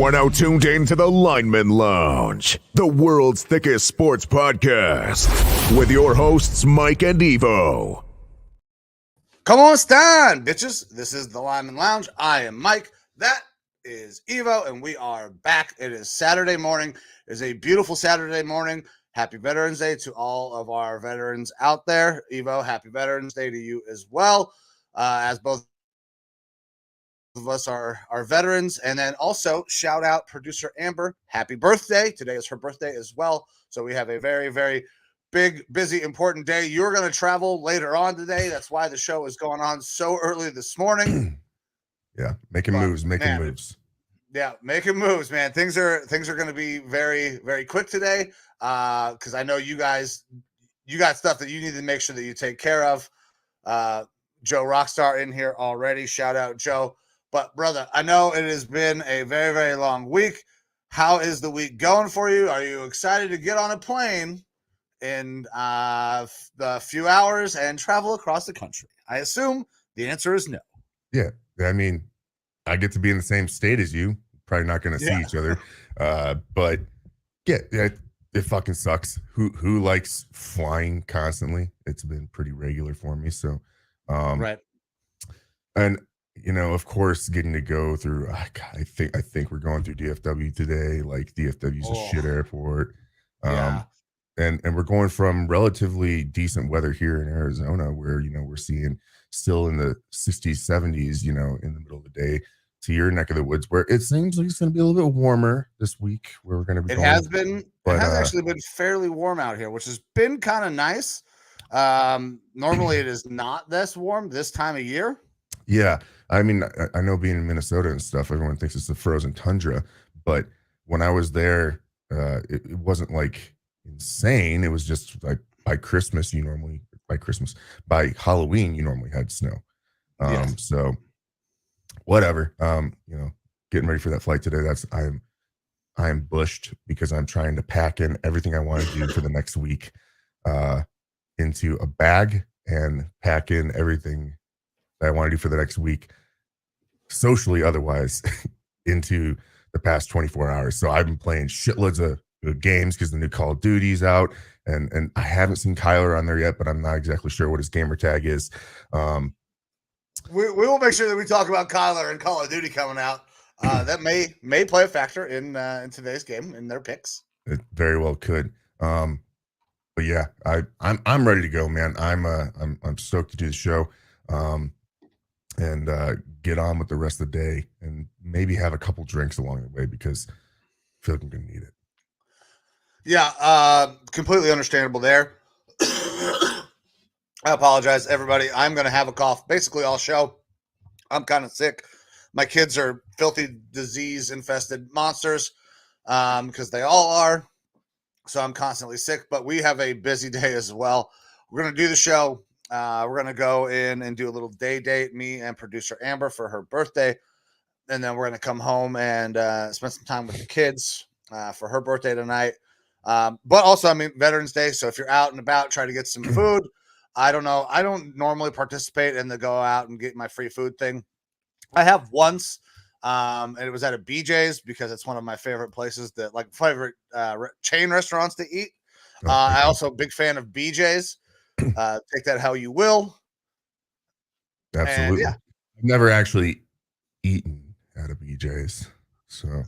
You are now tuned in to the Lineman Lounge, the world's thickest sports podcast, with your hosts, Mike and Evo. Come on, stand, bitches. This is the Lineman Lounge. I am Mike. That is Evo, and we are back. It is Saturday morning. It is a beautiful Saturday morning. Happy Veterans Day to all of our veterans out there. Evo, happy Veterans Day to you as well, as both of us are veterans. And then also shout out producer Amber. Happy birthday. Today is her birthday as well. So we have a very, very big, busy, important day. You're going to travel later on today. That's why the show is going on so early this morning. Yeah, making moves. Yeah, making moves, man. Things are going to be very, very quick today. Because I know you got stuff that you need to make sure that you take care of. Joe Rockstar in here already. Shout out, Joe. But brother, I know it has been a very, very long week. How is the week going for you? Are you excited to get on a plane in the few hours and travel across the country? I assume the answer is no. Yeah, I mean, I get to be in the same state as you. Probably not going to see each other, but yeah, it fucking sucks. Who likes flying constantly? It's been pretty regular for me. So, right, and you know, of course, getting to go through. I think we're going through DFW today. Like DFW's a shit airport. Yeah. And we're going from relatively decent weather here in Arizona, where, you know, we're seeing still in the 60s, 70s, you know, in the middle of the day, to your neck of the woods, where it seems like it's going to be a little bit warmer this week, where we're going to be. It has actually been fairly warm out here, which has been kind of nice. Normally it is not this warm this time of year. Yeah, I mean, I know being in Minnesota and stuff, everyone thinks it's the frozen tundra, but when I was there, it wasn't like insane. It was just like by Halloween you normally had snow. So whatever. You know, getting ready for that flight today. I'm bushed because I'm trying to pack in everything I want to do for the next week into a bag and pack in everything that I want to do for the next week, socially otherwise, into the past 24 hours. So I've been playing shitloads of games because the new Call of Duty's out, and I haven't seen Kyler on there yet, but I'm not exactly sure what his gamer tag is. We will make sure that we talk about Kyler and Call of Duty coming out. That may play a factor in today's game in their picks. It very well could. But yeah, I'm ready to go, man. I'm stoked to do the show. And get on with the rest of the day, and maybe have a couple drinks along the way, because I feel like I'm gonna need it. Yeah, completely understandable there. I apologize, everybody. I'm gonna have a cough basically all show. I'm kind of sick. My kids are filthy disease infested monsters, because they all are. So I'm constantly sick, but we have a busy day as well. We're gonna do the show. We're going to go in and do a little day date, me and producer Amber, for her birthday. And then we're going to come home and spend some time with the kids for her birthday tonight. But also, I mean, Veterans Day. So if you're out and about, try to get some food. I don't know. I don't normally participate in the go out and get my free food thing. I have once, and it was at a BJ's, because it's one of my favorite places favorite chain restaurants to eat. I also a big fan of BJ's. Take that how you will. Absolutely. Yeah. I've never actually eaten at a BJ's, so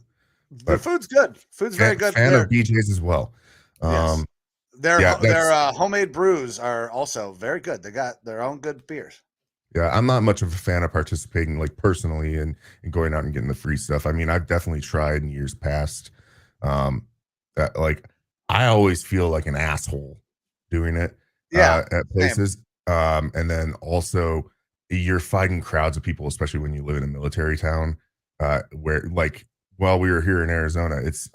the food's good. Food's very good. Fan of BJ's as well. Yes. Their homemade brews are also very good. They got their own good beers. Yeah, I'm not much of a fan of participating, like, personally and going out and getting the free stuff. I mean, I've definitely tried in years past. That, like, I always feel like an asshole doing it. At places. And then also you're fighting crowds of people, especially when you live in a military town, where, like, while we were here in Arizona, it's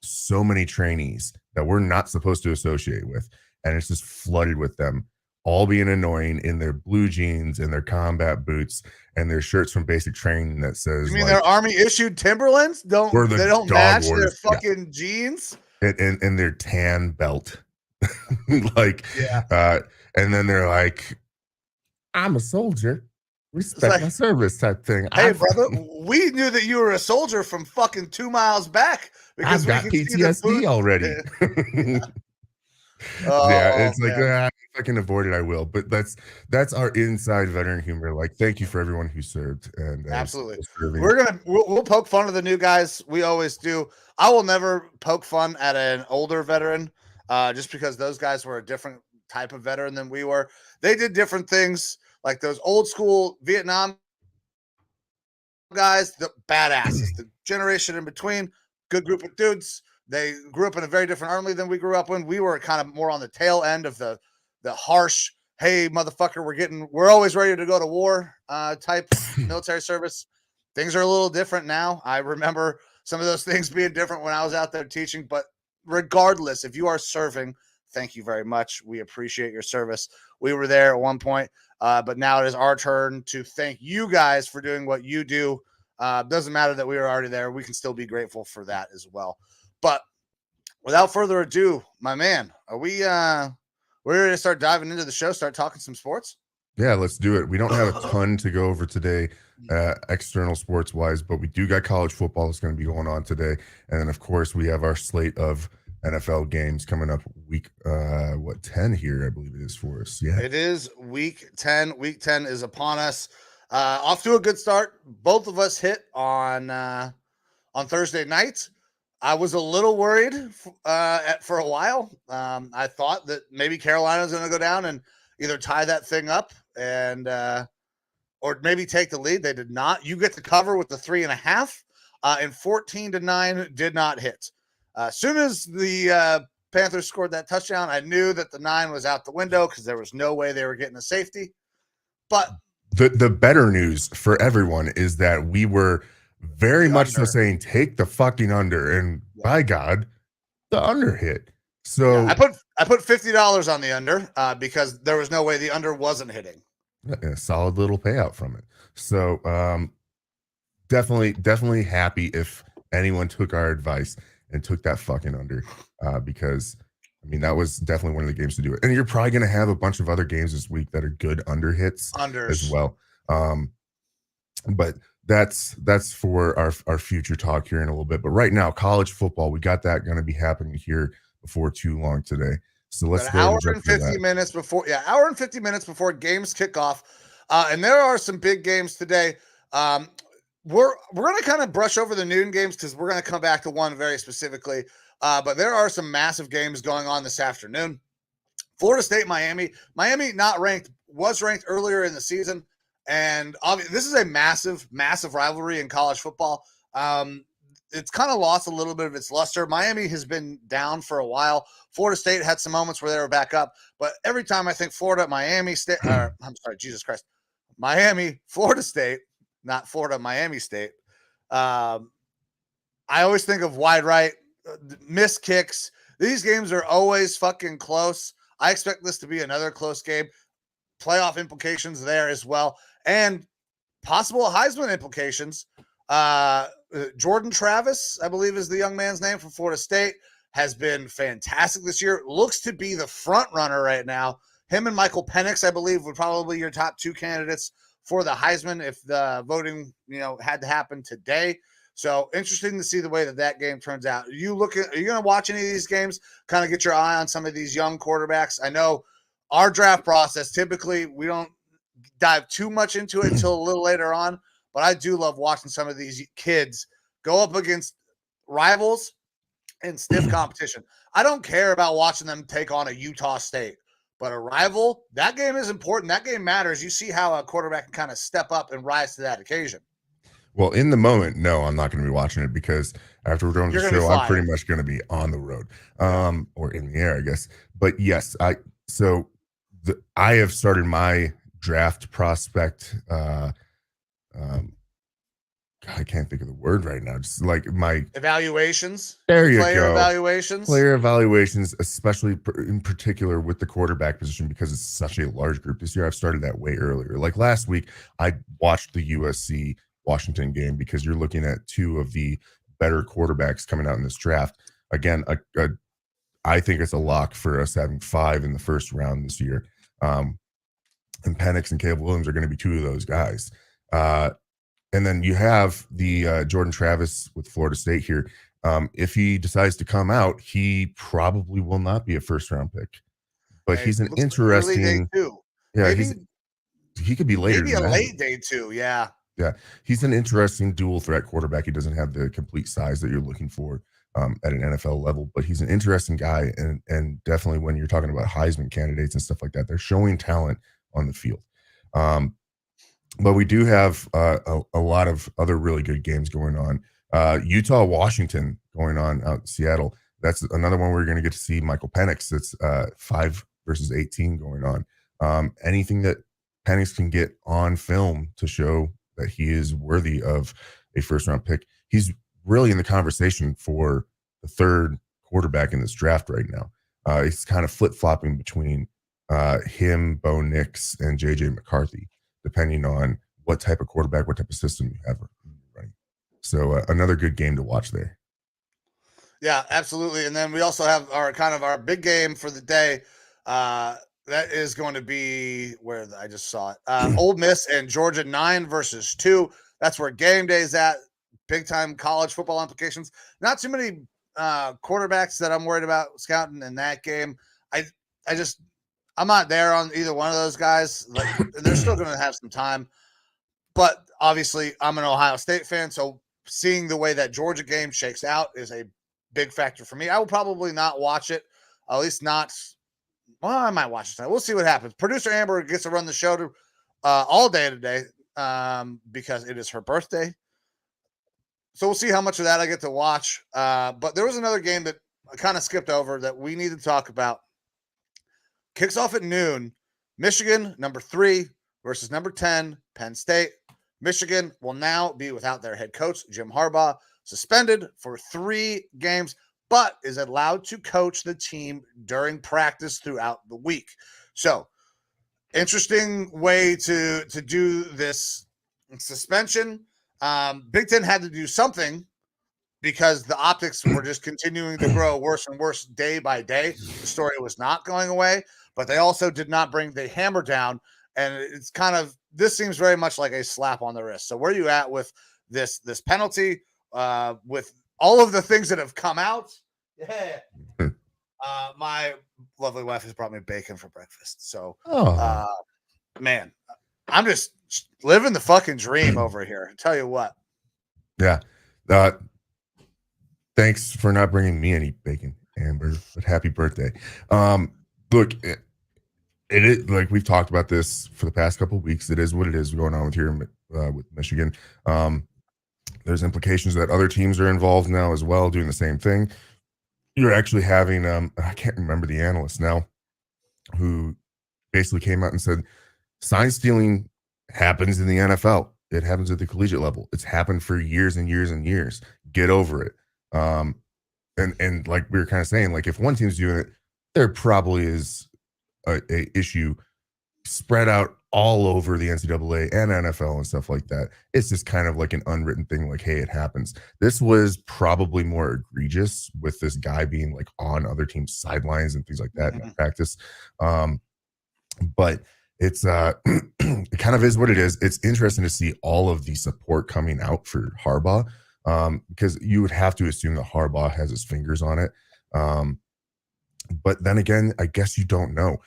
so many trainees that we're not supposed to associate with, and it's just flooded with them all being annoying in their blue jeans and their combat boots and their shirts from basic training that says, you mean, like, their army issued Timberlands they don't match their fucking jeans and their tan belt. Like, and then they're like, I'm a soldier respect like, my service type thing. hey, brother, we knew that you were a soldier from fucking 2 miles back because I've we got can see the PTSD boots. already. Yeah, Oh it's like man, if I can avoid it, I will. But that's our inside veteran humor. Like, thank you for everyone who served and is absolutely. still serving. We'll poke fun of the new guys. We always do. I will never poke fun at an older veteran, just because those guys were a different type of veteran than we were. They did different things, like those old school Vietnam guys, the badasses, the generation in between, good group of dudes. They grew up in a very different army than we grew up in. We were kind of more on the tail end of the harsh, hey motherfucker, we're always ready to go to war type military service. Things are a little different now. I remember some of those things being different when I was out there teaching, but regardless, if you are serving, thank you very much. We appreciate your service. We were there at one point, but now it is our turn to thank you guys for doing what you do. Doesn't matter that we were already there. We can still be grateful for that as well. But without further ado, my man, are we're ready to start diving into the show, start talking some sports? Yeah, let's do it. We don't have a ton to go over today, external sports wise, but we do got college football that's going to be going on today. And then, of course, we have our slate of NFL games coming up week 10 here, I believe it is for us. Yeah. It is week 10. Week 10 is upon us. Off to a good start. Both of us hit on Thursday night. I was a little worried for a while. I thought that maybe Carolina's going to go down and either tie that thing up and or maybe take the lead. They did not. You get the cover with the 3.5, and 14-9 did not hit. As soon as the Panthers scored that touchdown, I knew that the 9 was out the window because there was no way they were getting a safety. But the better news for everyone is that we were very much so saying take the fucking under, and by God, the under hit. So I put $50 on the under because there was no way the under wasn't hitting. A solid little payout from it. So definitely happy if anyone took our advice and took that fucking under, because I mean that was definitely one of the games to do it. And you're probably going to have a bunch of other games this week that are good under hits as well. But that's for our future talk here in a little bit. But right now, college football, we got that going to be happening here before too long today. So let's go hour and 50 minutes before, hour and 50 minutes before games kick off. And there are some big games today. We're going to kind of brush over the noon games because we're going to come back to one very specifically. But there are some massive games going on this afternoon. Florida State, Miami. Miami not ranked, was ranked earlier in the season. And this is a massive, massive rivalry in college football. It's kind of lost a little bit of its luster. Miami has been down for a while. Florida State had some moments where they were back up. But every time I think Florida, Miami State, I'm sorry, Jesus Christ. Miami, Florida State, not Florida, Miami State. I always think of wide right, missed kicks. These games are always fucking close. I expect this to be another close game. Playoff implications there as well. And possible Heisman implications. Jordan Travis, I believe is the young man's name from Florida State, has been fantastic this year. Looks to be the front runner right now. Him and Michael Penix, I believe, would probably be your top two candidates for the Heisman if the voting, had to happen today. So interesting to see the way that game turns out. Are you going to watch any of these games? Kind of get your eye on some of these young quarterbacks. I know our draft process, typically we don't dive too much into it until a little later on, but I do love watching some of these kids go up against rivals and stiff competition. I don't care about watching them take on a Utah State, but a rival, that game is important. That game matters. You see how a quarterback can kind of step up and rise to that occasion. Well, in the moment, no, I'm not going to be watching it because after we're done with the show, I'm pretty much going to be on the road, or in the air, I guess. But yes, I have started my draft prospect. I can't think of the word right now. Just like my evaluations. There you Player go. Evaluations. Player evaluations, especially in particular with the quarterback position, because it's such a large group this year. I've started that way earlier. Like last week, I watched the USC Washington game because you're looking at two of the better quarterbacks coming out in this draft. Again, I think it's a lock for us having 5 in the first round this year. and Penix and Caleb Williams are going to be two of those guys. And then you have the Jordan Travis with Florida State here. If he decides to come out, he probably will not be a first-round pick. But It he's an looks like early day interesting. 2. Yeah, Maybe he could be later maybe than a that. late day 2. Yeah. Yeah, he's an interesting dual threat quarterback. He doesn't have the complete size that you're looking for at an NFL level, but he's an interesting guy. And definitely when you're talking about Heisman candidates and stuff like that, they're showing talent on the field. But we do have a lot of other really good games going on. Utah, Washington going on out in Seattle. That's another one we're going to get to see Michael Penix. It's 5 versus 18 going on. Anything that Penix can get on film to show that he is worthy of a first-round pick. He's really in the conversation for the third quarterback in this draft right now. He's kind of flip-flopping between him, Bo Nix, and J.J. McCarthy, depending on what type of quarterback, what type of system you have running. So another good game to watch there. Yeah, absolutely. And then we also have our big game for the day. That is going to be where I just saw it. Ole Miss and Georgia 9 versus 2. That's where game day is at. Big time college football implications. Not too many quarterbacks that I'm worried about scouting in that game. I'm not there on either one of those guys. They're still going to have some time. But obviously, I'm an Ohio State fan, so seeing the way that Georgia game shakes out is a big factor for me. I will probably not watch it, at least not. Well, I might watch it tonight. We'll see what happens. Producer Amber gets to run the show all day today because it is her birthday. So we'll see how much of that I get to watch. But there was another game that I kind of skipped over that we need to talk about. Kicks off at noon. Michigan, number 3 versus number 10, Penn State. Michigan will now be without their head coach, Jim Harbaugh, suspended for 3 games, but is allowed to coach the team during practice throughout the week. So, interesting way to do this suspension. Big Ten had to do something because the optics were just continuing to grow worse and worse day by day. The story was not going away, but they also did not bring the hammer down. And it's kind of, this seems very much like a slap on the wrist. So where are you at with this penalty, with all of the things that have come out? Yeah. My lovely wife has brought me bacon for breakfast. So, man, I'm just living the fucking dream over here. I tell you what. Yeah. Thanks for not bringing me any bacon, Amber, but happy birthday. Look, it is like we've talked about this for the past couple of weeks. It is what it is going on with here with Michigan. There's implications that other teams are involved now as well, doing the same thing. You're actually having I can't remember the analyst now, who basically came out and said sign stealing happens in the NFL. It happens at the collegiate level. It's happened for years and years and years. Get over it. And like we were kind of saying, like if one team's doing it, there probably is a issue spread out all over the NCAA and NFL and stuff like that. It's just kind of like an unwritten thing, like, hey, it happens. This was probably more egregious with this guy being like on other teams' sidelines and things like that in practice. But it's it kind of is what it is. It's interesting to see all of the support coming out for Harbaugh, because you would have to assume that Harbaugh has his fingers on it. But then again, I guess you don't know.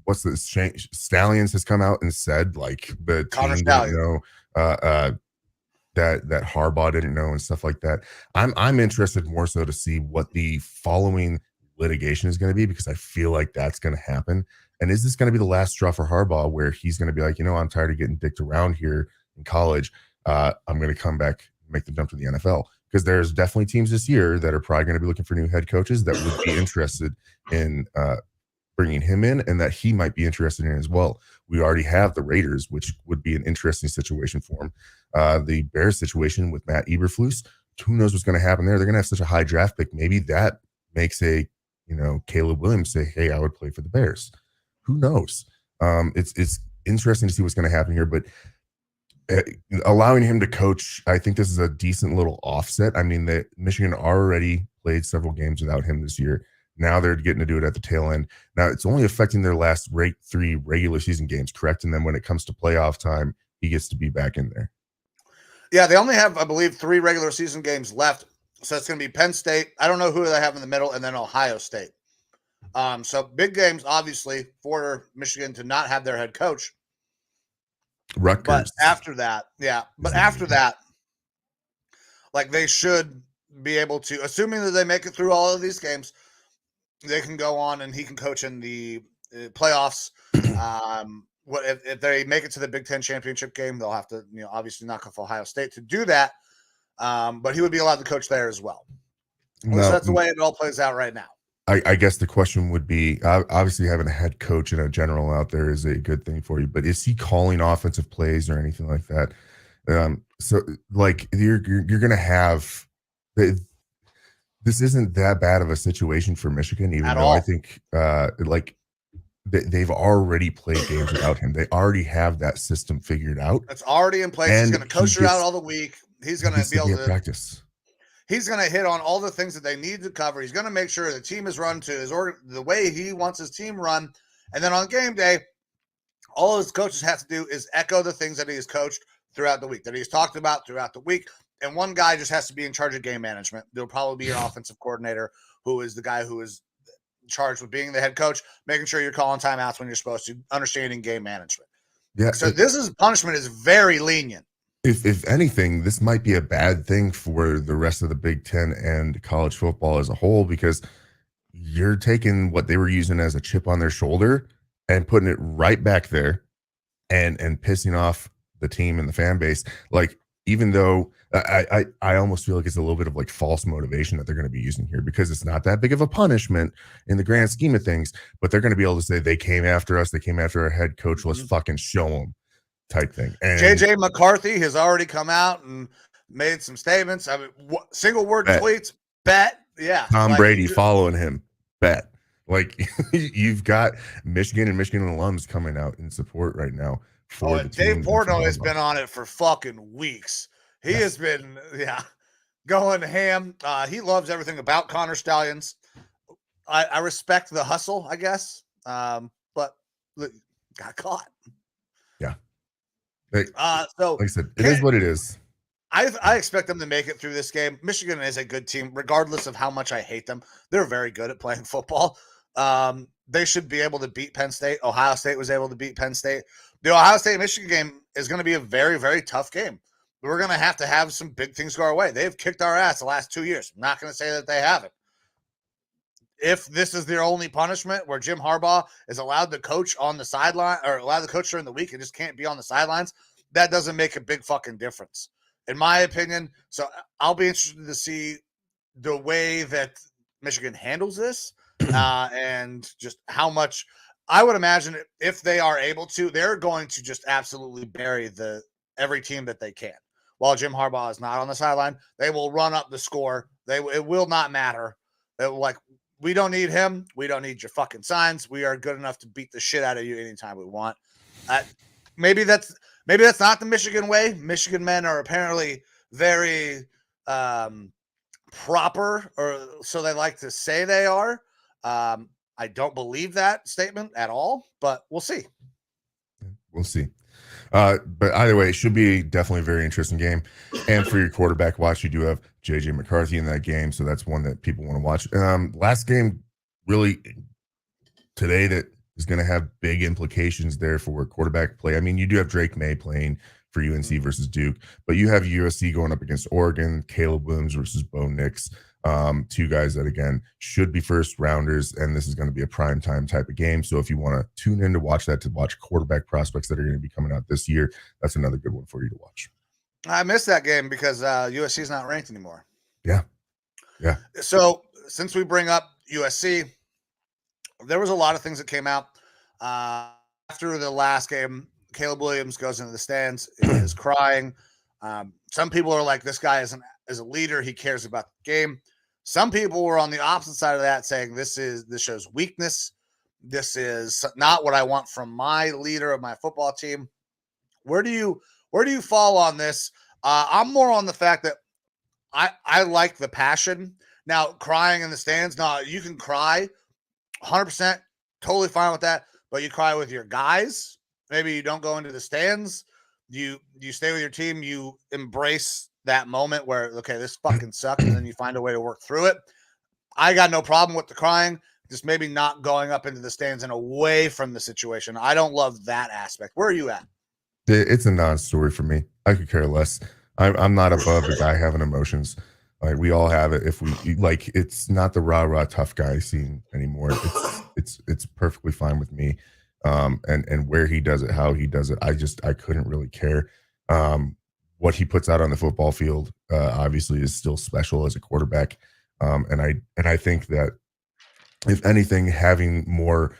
What's this? Stallions has come out and said like the team didn't know that Harbaugh didn't know and stuff like that. I'm interested more so to see what the following litigation is going to be, because I feel like that's going to happen. And is this going to be the last straw for Harbaugh, where he's going to be like, I'm tired of getting dicked around here in college. I'm going to come back, make the jump to the NFL. Because there's definitely teams this year that are probably going to be looking for new head coaches that would be interested in bringing him in, and that he might be interested in as well. We already have the Raiders, which would be an interesting situation for him. The Bears situation with Matt Eberflus, who knows what's going to happen there? They're going to have such a high draft pick. Maybe that makes Caleb Williams say, hey, I would play for the Bears. Who knows? It's interesting to see what's going to happen here, but allowing him to coach, I think this is a decent little offset. I mean, Michigan already played several games without him this year. Now they're getting to do it at the tail end. Now it's only affecting their last 3 regular season games, correct? And then when it comes to playoff time, he gets to be back in there. Yeah, they only have, I believe, 3 regular season games left. So it's going to be Penn State. I don't know who they have in the middle, and then Ohio State. So big games, obviously, for Michigan to not have their head coach. Rutgers. But after that, like they should be able to, assuming that they make it through all of these games, they can go on and he can coach in the playoffs. What if they make it to the Big Ten championship game? They'll have to, obviously knock off Ohio State to do that. But he would be allowed to coach there as well. No, so that's the way it all plays out right now. I guess the question would be, obviously having a head coach and a general out there is a good thing for you, but is he calling offensive plays or anything like that? So like you're going to have, this isn't that bad of a situation for Michigan, even though I think they've already played games without him. They already have that system figured out. It's already in place. He's going to coach you out all the week. He's going to be able to practice. He's going to hit on all the things that they need to cover. He's going to make sure the team is run to the way he wants his team run. And then on game day, all his coaches have to do is echo the things that he has coached throughout the week, that he's talked about throughout the week. And one guy just has to be in charge of game management. There'll probably be an offensive coordinator who is the guy who is charged with being the head coach, making sure you're calling timeouts when you're supposed to, understanding game management. Yeah. So punishment is very lenient. If anything, this might be a bad thing for the rest of the Big Ten and college football as a whole, because you're taking what they were using as a chip on their shoulder and putting it right back there and pissing off the team and the fan base. Like, even though I almost feel like it's a little bit of like false motivation that they're going to be using here, because it's not that big of a punishment in the grand scheme of things, but they're going to be able to say they came after us, they came after our head coach, let's fucking show them. Type thing. And JJ McCarthy has already come out and made some statements. I mean, single word tweets, bet. Yeah. Tom Brady following him, bet. Like, you've got Michigan and Michigan alums coming out in support right now. For the Dave Portnoy has been on it for fucking weeks. He has been, going ham. He loves everything about Connor Stallions. I respect the hustle, I guess. But look, got caught. Yeah. So like I said, it is what it is. I expect them to make it through this game. Michigan is a good team, regardless of how much I hate them. They're very good at playing football. They should be able to beat Penn State. Ohio State was able to beat Penn State. The Ohio State-Michigan game is going to be a very, very tough game. We're going to have some big things go our way. They've kicked our ass the last 2 years. I'm not going to say that they haven't. If this is their only punishment, where Jim Harbaugh is allowed to coach on the sideline or allowed to coach during the week and just can't be on the sidelines, that doesn't make a big fucking difference, in my opinion. So I'll be interested to see the way that Michigan handles this and just how much. I would imagine if they are able to, they're going to just absolutely bury every team that they can. While Jim Harbaugh is not on the sideline, they will run up the score. It will not matter. We don't need him. We don't need your fucking signs. We are good enough to beat the shit out of you anytime we want. Maybe that's not the Michigan way. Michigan men are apparently very proper, or so they like to say they are. I don't believe that statement at all, but we'll see. We'll see. But either way, it should be definitely a very interesting game. And for your quarterback watch, you do have JJ McCarthy in that game, so that's one that people want to watch. Last game, really, today, that is going to have big implications there for quarterback play. I mean, you do have Drake May playing for UNC versus Duke, but you have USC going up against Oregon, Caleb Williams versus Bo Nix. 2 guys that, again, should be first rounders, and this is going to be a prime time type of game. So if you want to tune in to watch quarterback prospects that are going to be coming out this year, that's another good one for you to watch. I missed that game because USC is not ranked anymore. Yeah. So since we bring up USC, there was a lot of things that came out after the last game. Caleb Williams goes into the stands, is crying. Some people are like, this guy is a leader. He cares about the game. Some people were on the opposite side of that, saying this shows weakness. This is not what I want from my leader of my football team. Where do you fall on this? I'm more on the fact that I like the passion. Now, crying in the stands, no, you can cry 100%, totally fine with that, but you cry with your guys. Maybe you don't go into the stands. You stay with your team. You embrace that moment where, okay, this fucking sucked, and then you find a way to work through it. I got no problem with the crying, just maybe not going up into the stands and away from the situation. I don't love that aspect. Where are you at? It's a non-story for me. I could care less. I'm not above the guy having emotions. Like, we all have it. If we like, it's not the rah tough guy scene anymore. It's perfectly fine with me. And where he does it, how he does it, I couldn't really care. What he puts out on the football field, obviously, is still special as a quarterback. And I think that, if anything, having more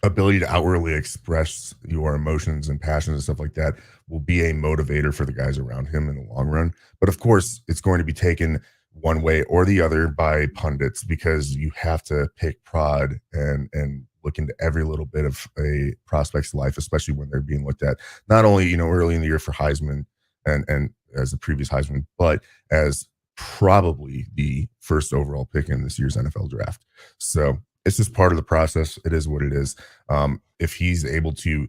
ability to outwardly express your emotions and passions and stuff like that will be a motivator for the guys around him in the long run. But of course, it's going to be taken one way or the other by pundits, because you have to pick prod and look into every little bit of a prospect's life, especially when they're being looked at not only, early in the year for Heisman and as the previous Heisman, but as probably the first overall pick in this year's NFL draft. So it's just part of the process. It is what it is. If he's able to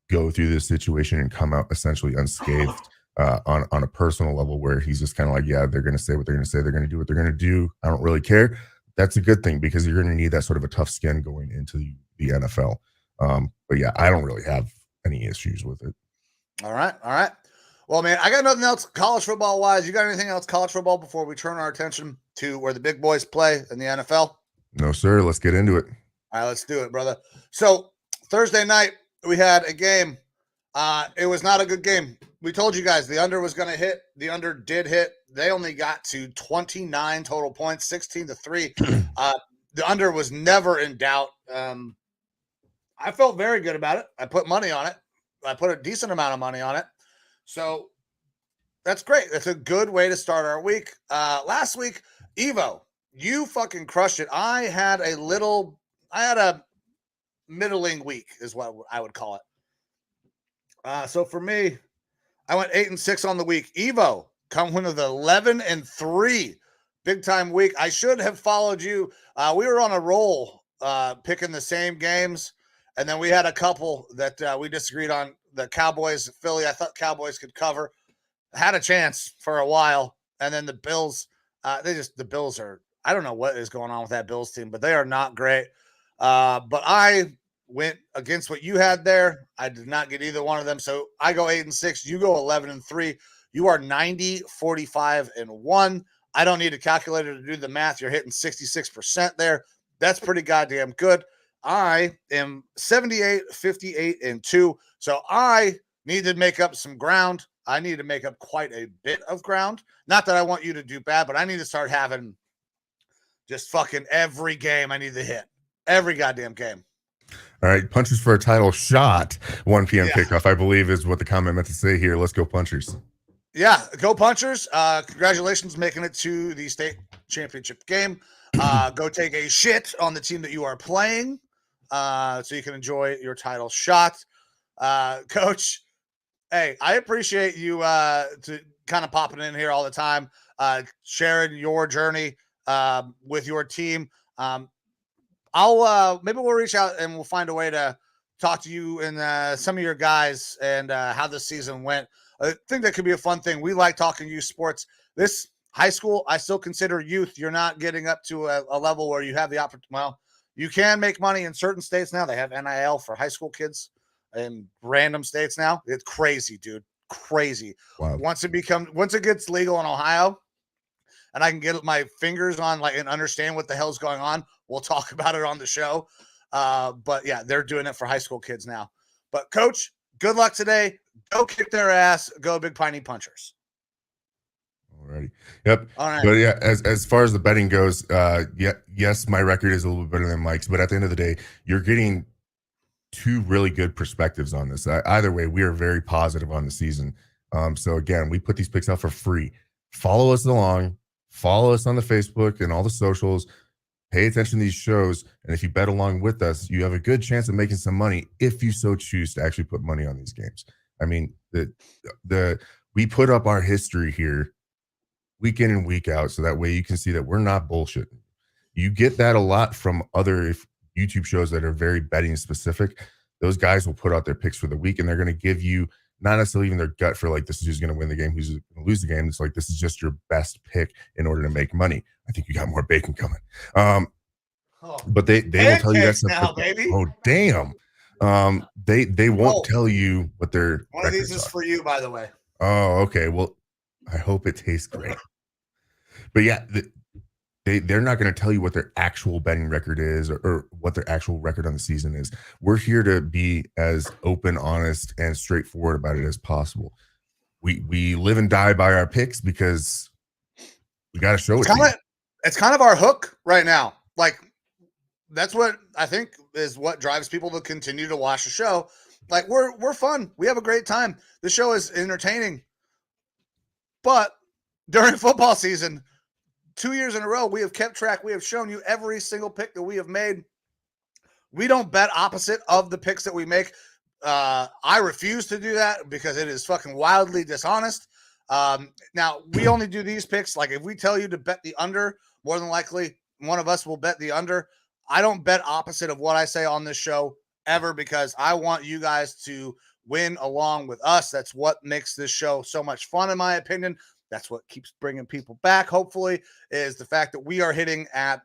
go through this situation and come out essentially unscathed on a personal level, where he's just kind of like, yeah, they're going to say what they're going to say, they're going to do what they're going to do, I don't really care. That's a good thing, because you're going to need that sort of a tough skin going into the NFL. But yeah, I don't really have any issues with it. All right. Well, man, I got nothing else college football wise. You got anything else college football before we turn our attention to where the big boys play in the NFL? No, sir. Let's get into it. All right, let's do it, brother. So Thursday night, we had a game. It was not a good game. We told you guys the under was going to hit. The under did hit. They only got to 29 total points, 16-3. The under was never in doubt. I felt very good about it. I put money on it. I put a decent amount of money on it. So that's great. That's a good way to start our week. Last week, Evo, you fucking crushed it. I had a middling week is what I would call it. So for me, I went 8-6 on the week. Evo come with 11-3, big time week. I should have followed you. We were on a roll, picking the same games, and then we had a couple that we disagreed on. The Cowboys, Philly, I thought Cowboys could cover. Had a chance for a while, and then the Bills. The Bills are. I don't know what is going on with that Bills team, but they are not great. But I went against what you had there. I did not get either one of them. So I go 8-6. You go 11-3. You are 90-45-1. I don't need a calculator to do the math. You're hitting 66% there. That's pretty goddamn good. I am 78-58-2. So I need to make up some ground. I need to make up quite a bit of ground. Not that I want you to do bad, but I need to start having just fucking every game I need to hit. Every goddamn game. All right. Punchers for a title shot. 1 p.m. kickoff, I believe, is what the comment meant to say here. Let's go Punchers. Yeah. Go Punchers. Congratulations making it to the state championship game. Go take a shit on the team that you are playing, so you can enjoy your title shot. Coach, hey, I appreciate you to kind of popping in here all the time, sharing your journey with your team. I'll maybe we'll reach out and we'll find a way to talk to you and some of your guys and how this season went. I think that could be a fun thing. We like talking youth sports. This high school, I still consider youth. You're not getting up to a level where you have the opportunity. Well, you can make money in certain states now. They have NIL for high school kids in random states now. It's crazy, dude. Crazy. Wow. Once it gets legal in Ohio, and I can get my fingers on and understand what the hell's going on, we'll talk about it on the show. But yeah, they're doing it for high school kids now. But Coach, good luck today. Go kick their ass. Go Big Piney Punchers. Alrighty. Yep. All right. But yeah, as far as the betting goes, yes, my record is a little bit better than Mike's, but at the end of the day, you're getting two really good perspectives on this. Either way, we are very positive on the season. So again, we put these picks out for free. Follow us along. Follow us on the Facebook and all the socials. Pay attention to these shows. And if you bet along with us, you have a good chance of making some money if you so choose to actually put money on these games. I mean, we put up our history here week in and week out, so that way you can see that we're not bullshitting. You get that a lot from other YouTube shows that are very betting specific. Those guys will put out their picks for the week, and they're going to give you not necessarily even their gut for like, this is who's going to win the game, who's going to lose the game. It's like, this is just your best pick in order to make money. I think you got more bacon coming. But they will tell you that stuff. Now, baby. Oh, damn. They won't tell you what their one of these is for you, by the way. Oh, okay. Well, I hope it tastes great. But yeah, they're not going to tell you what their actual betting record is or what their actual record on the season is. We're here to be as open, honest, and straightforward about it as possible. We live and die by our picks because we got to show it. It's kind of our hook right now. Like, that's what I think is what drives people to continue to watch the show. Like, we're fun. We have a great time. The show is entertaining. But during football season, 2 years in a row, we have kept track. We have shown you every single pick that we have made. We don't bet opposite of the picks that we make. I refuse to do that because it is fucking wildly dishonest. Now, we only do these picks. Like, if we tell you to bet the under, more than likely one of us will bet the under. I don't bet opposite of what I say on this show ever because I want you guys to win along with us. That's what makes this show so much fun, in my opinion. That's what keeps bringing people back, hopefully, is the fact that we are hitting at,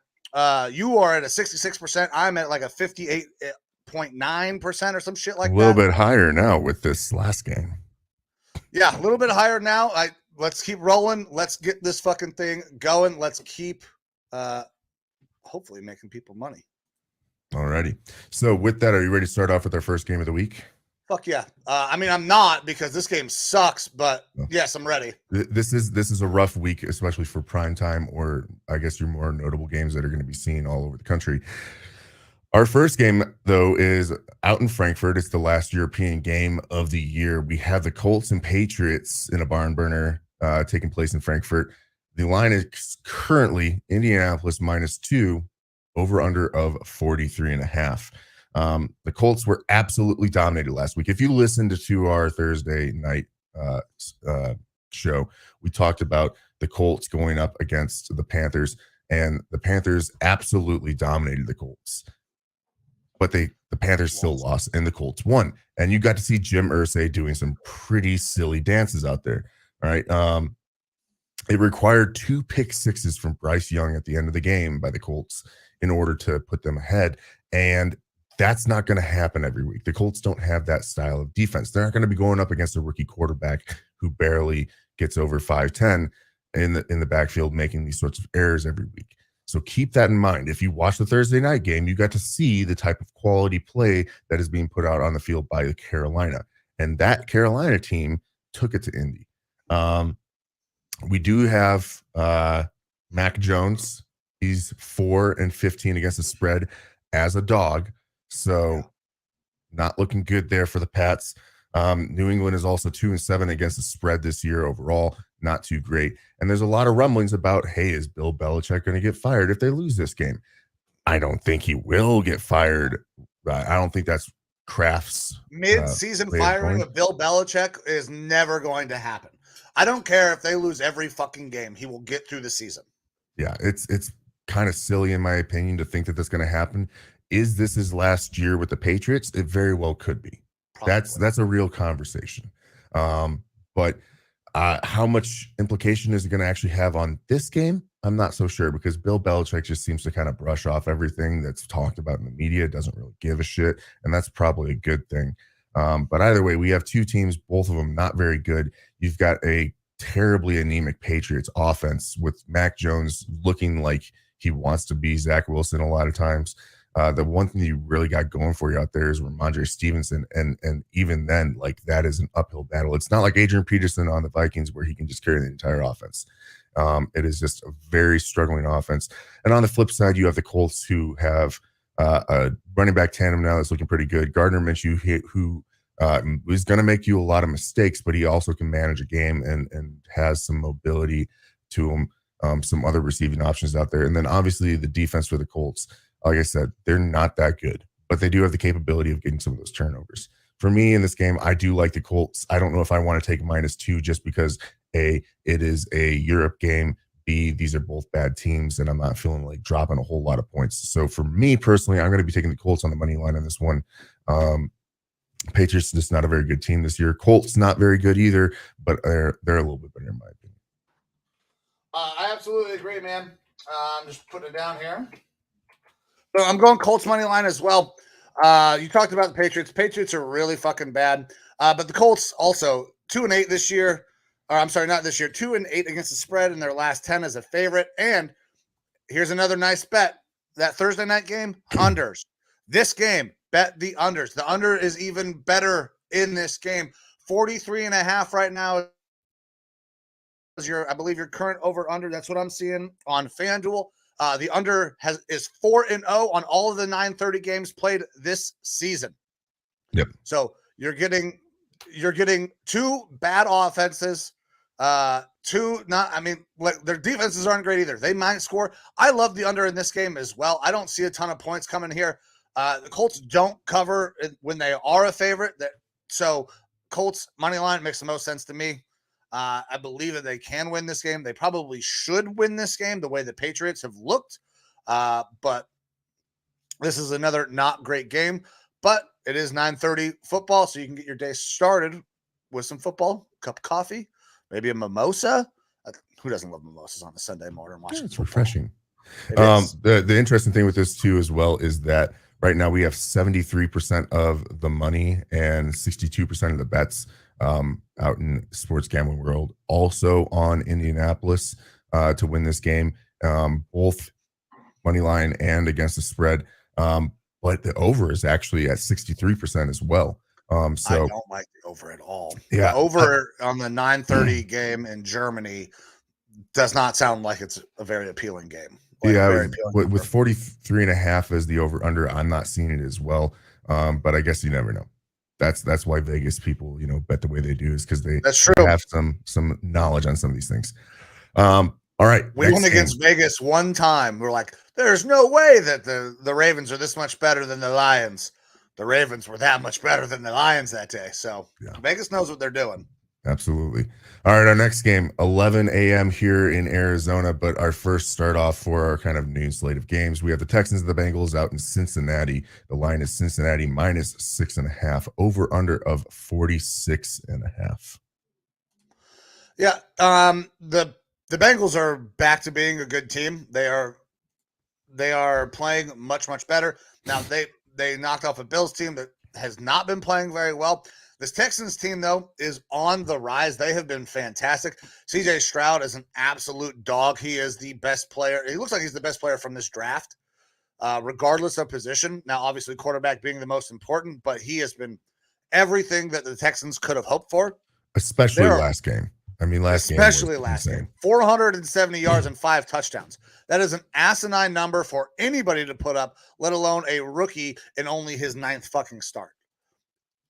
you are at a 66%. I'm at like a 58.9% or some shit like that. A little bit higher now with this last game. Yeah, a little bit higher now. Let's keep rolling. Let's get this fucking thing going. Let's keep hopefully making people money. Alrighty. So with that, are you ready to start off with our first game of the week? Fuck yeah. I mean, I'm not because this game sucks, but yes, I'm ready. This is a rough week, especially for prime time, or I guess your more notable games that are going to be seen all over the country. Our first game, though, is out in Frankfurt. It's the last European game of the year. We have the Colts and Patriots in a barn burner taking place in Frankfurt. The line is currently Indianapolis -2, over under of 43.5. The Colts were absolutely dominated last week. If you listened to our Thursday night show, we talked about the Colts going up against the Panthers, and the Panthers absolutely dominated the Colts. But the Panthers still lost, and the Colts won. And you got to see Jim Irsay doing some pretty silly dances out there. All right. It required 2 pick sixes from Bryce Young at the end of the game by the Colts in order to put them ahead. And that's not going to happen every week. The Colts don't have that style of defense. They're not going to be going up against a rookie quarterback who barely gets over 5'10" in the backfield, making these sorts of errors every week. So keep that in mind. If you watch the Thursday night game, you got to see the type of quality play that is being put out on the field by the Carolina. And that Carolina team took it to Indy. We do have Mac Jones. He's 4-15 against the spread as a dog. So not looking good there for the Pats. New England is also 2-7 against the spread this year overall. Not too great. And there's a lot of rumblings about, hey, is Bill Belichick going to get fired if they lose this game? I don't think he will get fired. I don't think that's Kraft's mid-season firing of Bill Belichick is never going to happen. I don't care if they lose every fucking game. He will get through the season. Yeah, it's kind of silly, in my opinion, to think that that's going to happen. Is this his last year with the Patriots? It very well could be. Probably. That's a real conversation. But how much implication is it going to actually have on this game? I'm not so sure, because Bill Belichick just seems to kind of brush off everything that's talked about in the media, doesn't really give a shit, and that's probably a good thing. But either way, we have 2 teams, both of them not very good. You've got a terribly anemic Patriots offense with Mac Jones looking like he wants to be Zach Wilson a lot of times. The one thing you really got going for you out there is Ramondre Stevenson, and even then, like, that is an uphill battle. It's not like Adrian Peterson on the Vikings where he can just carry the entire offense. It is just a very struggling offense. And on the flip side, you have the Colts, who have a running back tandem now that's looking pretty good. Gardner Minshew, who is going to make you a lot of mistakes, but he also can manage a game and has some mobility to him. Some other receiving options out there. And then obviously the defense for the Colts, like I said, they're not that good, but they do have the capability of getting some of those turnovers. for me in this game, I do like the Colts. I don't know if I want to take -2 just because A, it is a Europe game. B, these are both bad teams, and I'm not feeling like dropping a whole lot of points. So for me personally, I'm going to be taking the Colts on the money line on this one. Patriots just not a very good team this year. Colts not very good either, but they're a little bit better in my opinion. I absolutely agree, man. I'm just putting it down here. So I'm going Colts money line as well. You talked about the Patriots. Patriots are really fucking bad. But the Colts also 2-8 this year. Or I'm sorry, not this year. 2-8 against the spread in their last 10 as a favorite. And here's another nice bet. That Thursday night game, unders. This game, bet the unders. The under is even better in this game. 43.5 right now is I believe your current over under. That's what I'm seeing on FanDuel. The under is 4-0 on all of the 9:30 games played this season. Yep. So you're getting two bad offenses. Their defenses aren't great either. They might score. I love the under in this game as well. I don't see a ton of points coming here. The Colts don't cover when they are a favorite. So Colts money line makes the most sense to me. I believe that they can win this game. They probably should win this game the way the Patriots have looked. But this is another not great game. But it is 9:30 football, so you can get your day started with some football, a cup of coffee, maybe a mimosa. Who doesn't love mimosas on a Sunday morning watching It's football? refreshing. It is. The interesting thing with this too as well is that right now we have 73% of the money and 62% of the bets out in sports gambling world also on Indianapolis to win this game, both money line and against the spread. But the over is actually at 63% as well. So I don't like the over at all. Yeah, The over on the 9:30 game in Germany does not sound like it's a very appealing game. With 43.5 as the over under, I'm not seeing it as well. But I guess you never know. That's why Vegas people, bet the way they do is because they have some knowledge on some of these things. All right. We went against Vegas one time. We're like, there's no way that the Ravens are this much better than the Lions. The Ravens were that much better than the Lions that day. So Vegas knows what they're doing. Absolutely. All right, our next game, 11 a.m. here in Arizona, but our first start off for our kind of noon slate of games. We have the Texans and the Bengals out in Cincinnati. The line is Cincinnati -6.5, over under of 46.5. Yeah, the Bengals are back to being a good team. They are playing much, much better. Now they knocked off a Bills team that has not been playing very well. This Texans team, though, is on the rise. They have been fantastic. CJ Stroud is an absolute dog. He is the best player. He looks like he's the best player from this draft, regardless of position. Now, obviously, quarterback being the most important, but he has been everything that the Texans could have hoped for. Especially last game. I mean, last game. 470 yards and 5 touchdowns. That is an asinine number for anybody to put up, let alone a rookie in only his 9th fucking start.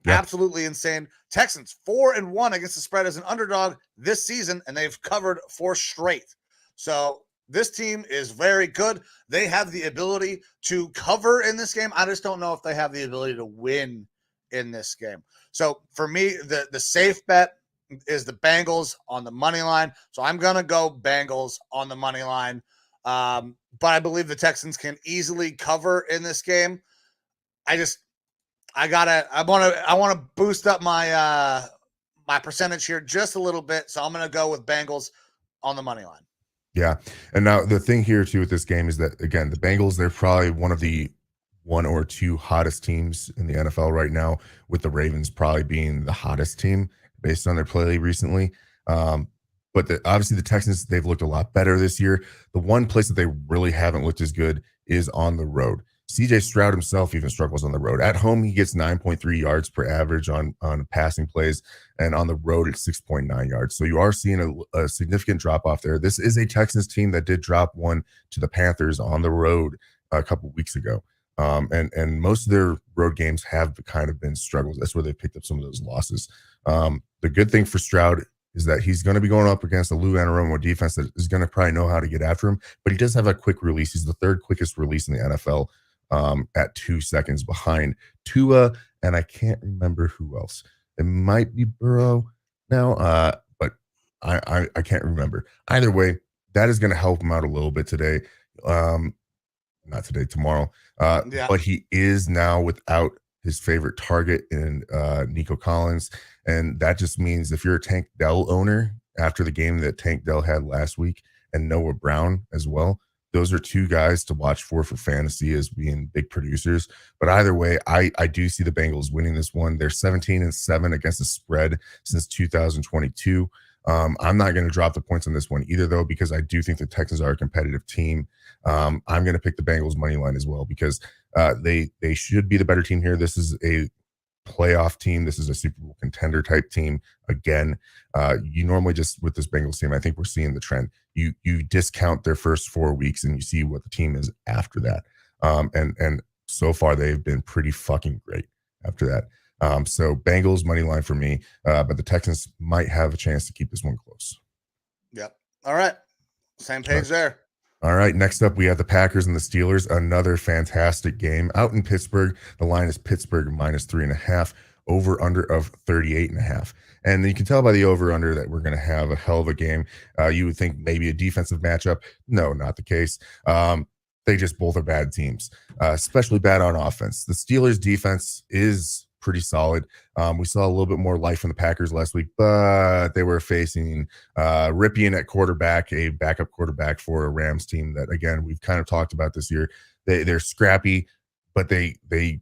Yep. Absolutely insane. Texans 4-1 against the spread as an underdog this season, and they've covered 4 straight. So this team is very good. They have the ability to cover in this game. I just don't know if they have the ability to win in this game. So for me, the safe bet is the Bengals on the money line. So I'm going to go Bengals on the money line. But I believe the Texans can easily cover in this game. I want to boost up my my percentage here just a little bit. So I'm going to go with Bengals on the money line. Yeah. And now the thing here too with this game is that, again, the Bengals, they're probably one of the 1 or 2 hottest teams in the NFL right now, with the Ravens probably being the hottest team based on their play recently. But obviously the Texans, they've looked a lot better this year. The one place that they really haven't looked as good is on the road. CJ Stroud himself even struggles on the road. At home, he gets 9.3 yards per average on passing plays, and on the road, it's 6.9 yards. So you are seeing a significant drop off there. This is a Texans team that did drop one to the Panthers on the road a couple of weeks ago. And most of their road games have kind of been struggles. That's where they picked up some of those losses. The good thing for Stroud is that he's going to be going up against a Lou Anarumo defense that is going to probably know how to get after him, but he does have a quick release. He's the 3rd quickest release in the NFL. at 2 seconds behind Tua, and I can't remember who else. It might be Burrow now, but I can't remember. Either way, that is going to help him out a little bit today. Not today, tomorrow. But he is now without his favorite target in Nico Collins. And that just means if you're a Tank Dell owner after the game that Tank Dell had last week and Noah Brown as well, those are two guys to watch for fantasy as being big producers. But either way, I do see the Bengals winning this one. They're 17-7 against the spread since 2022. I'm not going to drop the points on this one either, though, because I do think the Texans are a competitive team. I'm going to pick the Bengals money line as well because they should be the better team here. This is a playoff team. This is a Super Bowl contender type team. Again, you normally just with this Bengals team, I think we're seeing the trend. You discount their first 4 weeks and you see what the team is after that. And so far they've been pretty fucking great after that. So Bengals money line for me, but the Texans might have a chance to keep this one close. Yep. All right. Same page there. All right. Next up, we have the Packers and the Steelers. Another fantastic game out in Pittsburgh. The line is Pittsburgh -3.5, over under of 38.5. And you can tell by the over under that we're going to have a hell of a game. You would think maybe a defensive matchup. No, not the case. They just both are bad teams, especially bad on offense. The Steelers defense is pretty solid. We saw a little bit more life from the Packers last week, but they were facing Ripien at quarterback, a backup quarterback for a Rams team that, again, we've kind of talked about this year. They're scrappy, but they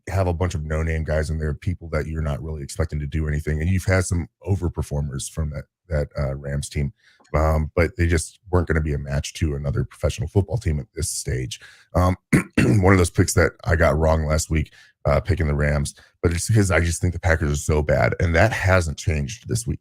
have a bunch of no-name guys, and they're people that you're not really expecting to do anything. And you've had some overperformers from that Rams team, but they just weren't going to be a match to another professional football team at this stage. One of those picks that I got wrong last week, picking the Rams, but it's because I just think the Packers are so bad, and that hasn't changed this week.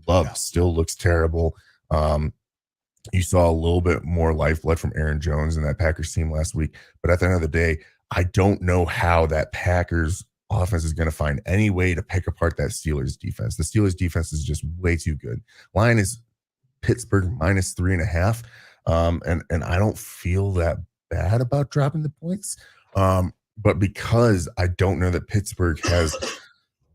Love still looks terrible. You saw a little bit more lifeblood from Aaron Jones in that Packers team last week, but at the end of the day, I don't know how that Packers offense is going to find any way to pick apart that Steelers defense. The Steelers defense is just way too good. Line is Pittsburgh -3.5. And I don't feel that bad about dropping the points. But because I don't know that Pittsburgh has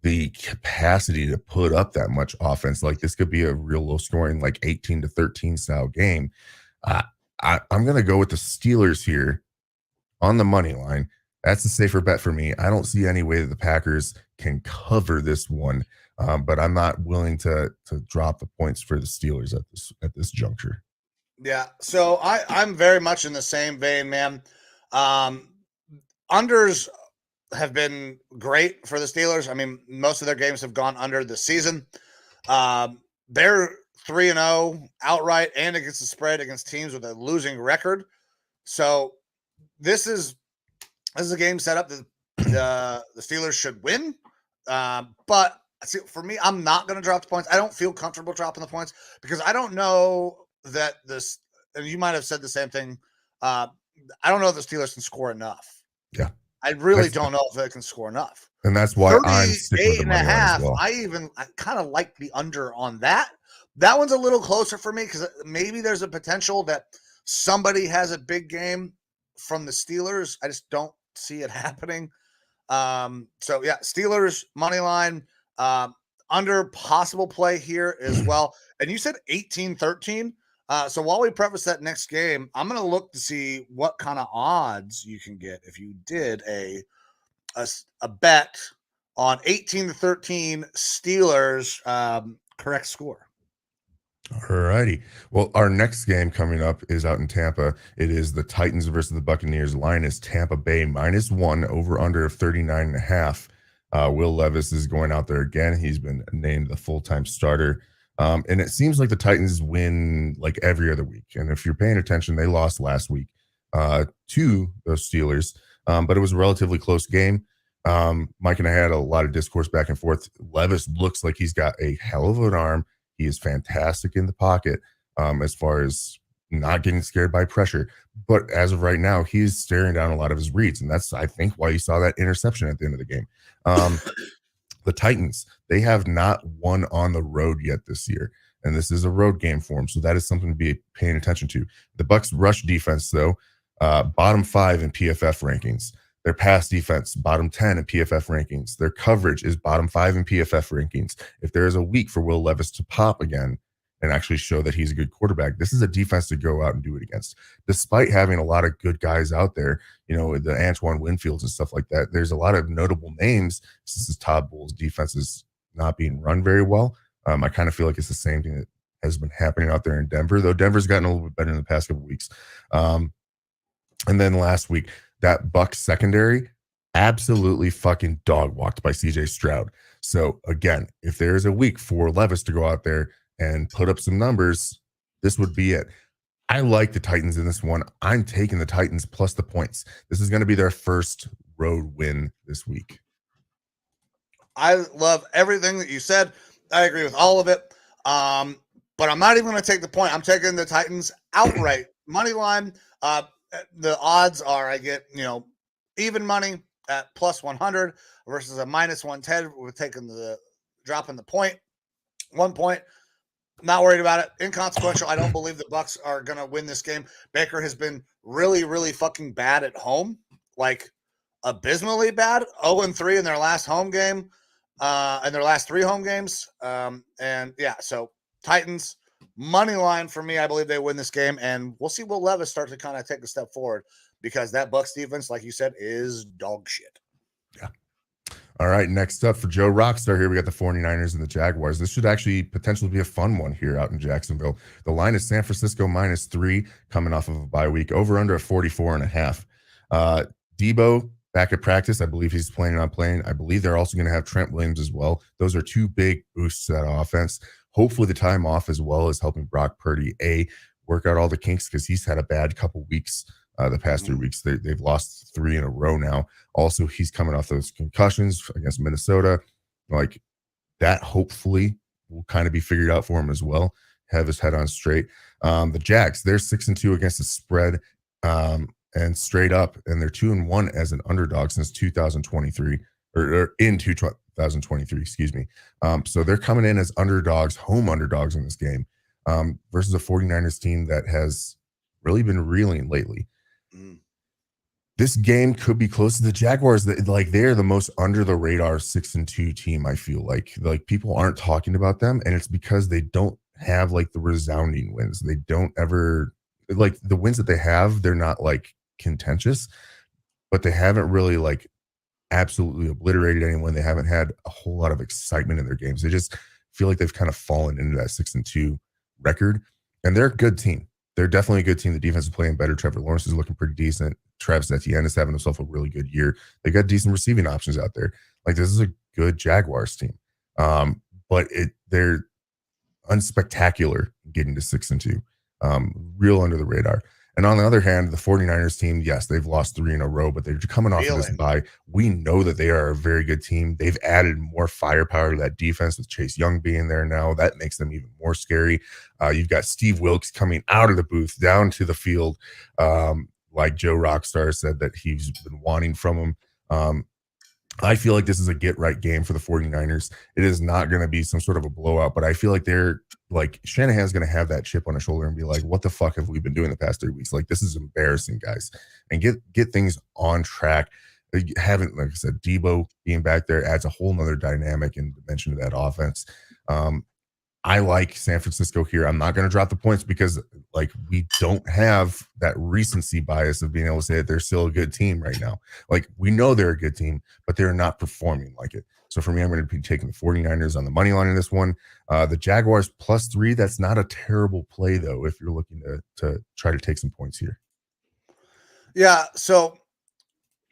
the capacity to put up that much offense, like this could be a real low scoring, like 18-13 style game. I'm going to go with the Steelers here on the money line. That's a safer bet for me. I don't see any way that the Packers can cover this one, but I'm not willing to drop the points for the Steelers at this juncture. Yeah, so I'm very much in the same vein, man. Unders have been great for the Steelers. I mean, most of their games have gone under this season. They're 3-0 outright and against the spread against teams with a losing record. So this is a game set up that the Steelers should win. But see, for me, I'm not going to drop the points. I don't feel comfortable dropping the points because I don't know that this, and you might have said the same thing. I don't know if the Steelers can score enough. Yeah. I really don't know if they can score enough. And that's why I'm sticking with the money line as well. I kind of like the under on that. That one's a little closer for me because maybe there's a potential that somebody has a big game from the Steelers. I just don't see it happening. So yeah, Steelers money line, under possible play here as well. And you said 18-13. So while we preface that next game, I'm going to look to see what kind of odds you can get if you did a bet on 18-13 Steelers correct score. All righty. Well, our next game coming up is out in Tampa. It is the Titans versus the Buccaneers. Line is Tampa Bay -1, over under of 39.5. Will Levis is going out there again. He's been named the full-time starter. And it seems like the Titans win like every other week. And if you're paying attention, they lost last week to those Steelers. But it was a relatively close game. Mike and I had a lot of discourse back and forth. Levis looks like he's got a hell of an arm. He is fantastic in the pocket as far as not getting scared by pressure. But as of right now, he's staring down a lot of his reads. And that's, I think, why you saw that interception at the end of the game. The Titans, they have not won on the road yet this year. And this is a road game for them. So that is something to be paying attention to. The Bucs rush defense, though, bottom 5 in PFF rankings. Their pass defense, bottom 10 in PFF rankings. Their coverage is bottom 5 in PFF rankings. If there is a week for Will Levis to pop again and actually show that he's a good quarterback, this is a defense to go out and do it against. Despite having a lot of good guys out there, the Antoine Winfields and stuff like that, there's a lot of notable names. This is Todd Bowles' defense is not being run very well. I kind of feel like it's the same thing that has been happening out there in Denver, though Denver's gotten a little bit better in the past couple of weeks. And then last week, that Bucs secondary absolutely fucking dog walked by CJ Stroud. So again, if there's a week for Levis to go out there and put up some numbers, this would be it. I like the Titans in this one. I'm taking the Titans plus the points. This is going to be their first road win this week. I love everything that you said. I agree with all of it. But I'm not even going to take the point. I'm taking the Titans outright money line. The odds are I get, even money at plus 100 versus a minus 110. We're taking dropping the point, 1 point. Not worried about it. Inconsequential. I don't believe the Bucs are going to win this game. Baker has been really, really fucking bad at home, like abysmally bad. 0-3 in their last home game, in their last 3 home games. So Titans money line for me. I believe they win this game, and we'll see Will Levis start to kind of take a step forward because that Bucs defense, like you said, is dog shit. Yeah. All right, next up for Joe Rockstar here, we got the 49ers and the Jaguars. This should actually potentially be a fun one here out in Jacksonville. The line is San Francisco -3 coming off of a bye week, over under 44.5. Debo back at practice. I believe he's planning on playing. I believe they're also going to have Trent Williams as well. Those are 2 big boosts to that offense. Hopefully the time off as well is helping Brock Purdy work out all the kinks because he's had a bad couple weeks. The past 3 weeks, they've lost 3 in a row now. Also, he's coming off those concussions against Minnesota. Like that, hopefully, will kind of be figured out for him as well. Have his head on straight. The Jags, they're 6-2 against the spread and straight up, and they're 2-1 as an underdog since 2023 or in 2023. Excuse me. So they're coming in as underdogs, home underdogs in this game versus a 49ers team that has really been reeling lately. This game could be close to the Jaguars. They're the most under the radar 6-2 team. I feel like people aren't talking about them, and it's because they don't have like the resounding wins. They don't ever like the wins that they have. They're not like contentious, but they haven't really like absolutely obliterated anyone. They haven't had a whole lot of excitement in their games. They just feel like they've kind of fallen into that 6-2 record, and they're a good team. They're definitely a good team. The defense is playing better. Trevor Lawrence is looking pretty decent. Travis Etienne is having himself a really good year. They got decent receiving options out there. Like this is a good Jaguars team. But they're unspectacular getting to 6-2. Real under the radar. And on the other hand, the 49ers team, yes, they've lost 3 in a row, but they're coming off of this bye. We know that they are a very good team. They've added more firepower to that defense with Chase Young being there now. That makes them even more scary. You've got Steve Wilkes coming out of the booth down to the field, like Joe Rockstar said that he's been wanting from him. I feel like this is a get-right game for the 49ers. It is not going to be some sort of a blowout, but I feel like Shanahan's going to have that chip on his shoulder and be like, what the fuck have we been doing the past 3 weeks? Like, this is embarrassing, guys. And get things on track. Like I said, Debo being back there adds a whole nother dynamic and dimension to that offense. I like San Francisco here. I'm not going to drop the points because we don't have that recency bias of being able to say that they're still a good team right now. Like we know they're a good team, but they're not performing like it. So for me, I'm going to be taking the 49ers on the money line in this one. The Jaguars +3. That's not a terrible play though, if you're looking to try to take some points here. Yeah. So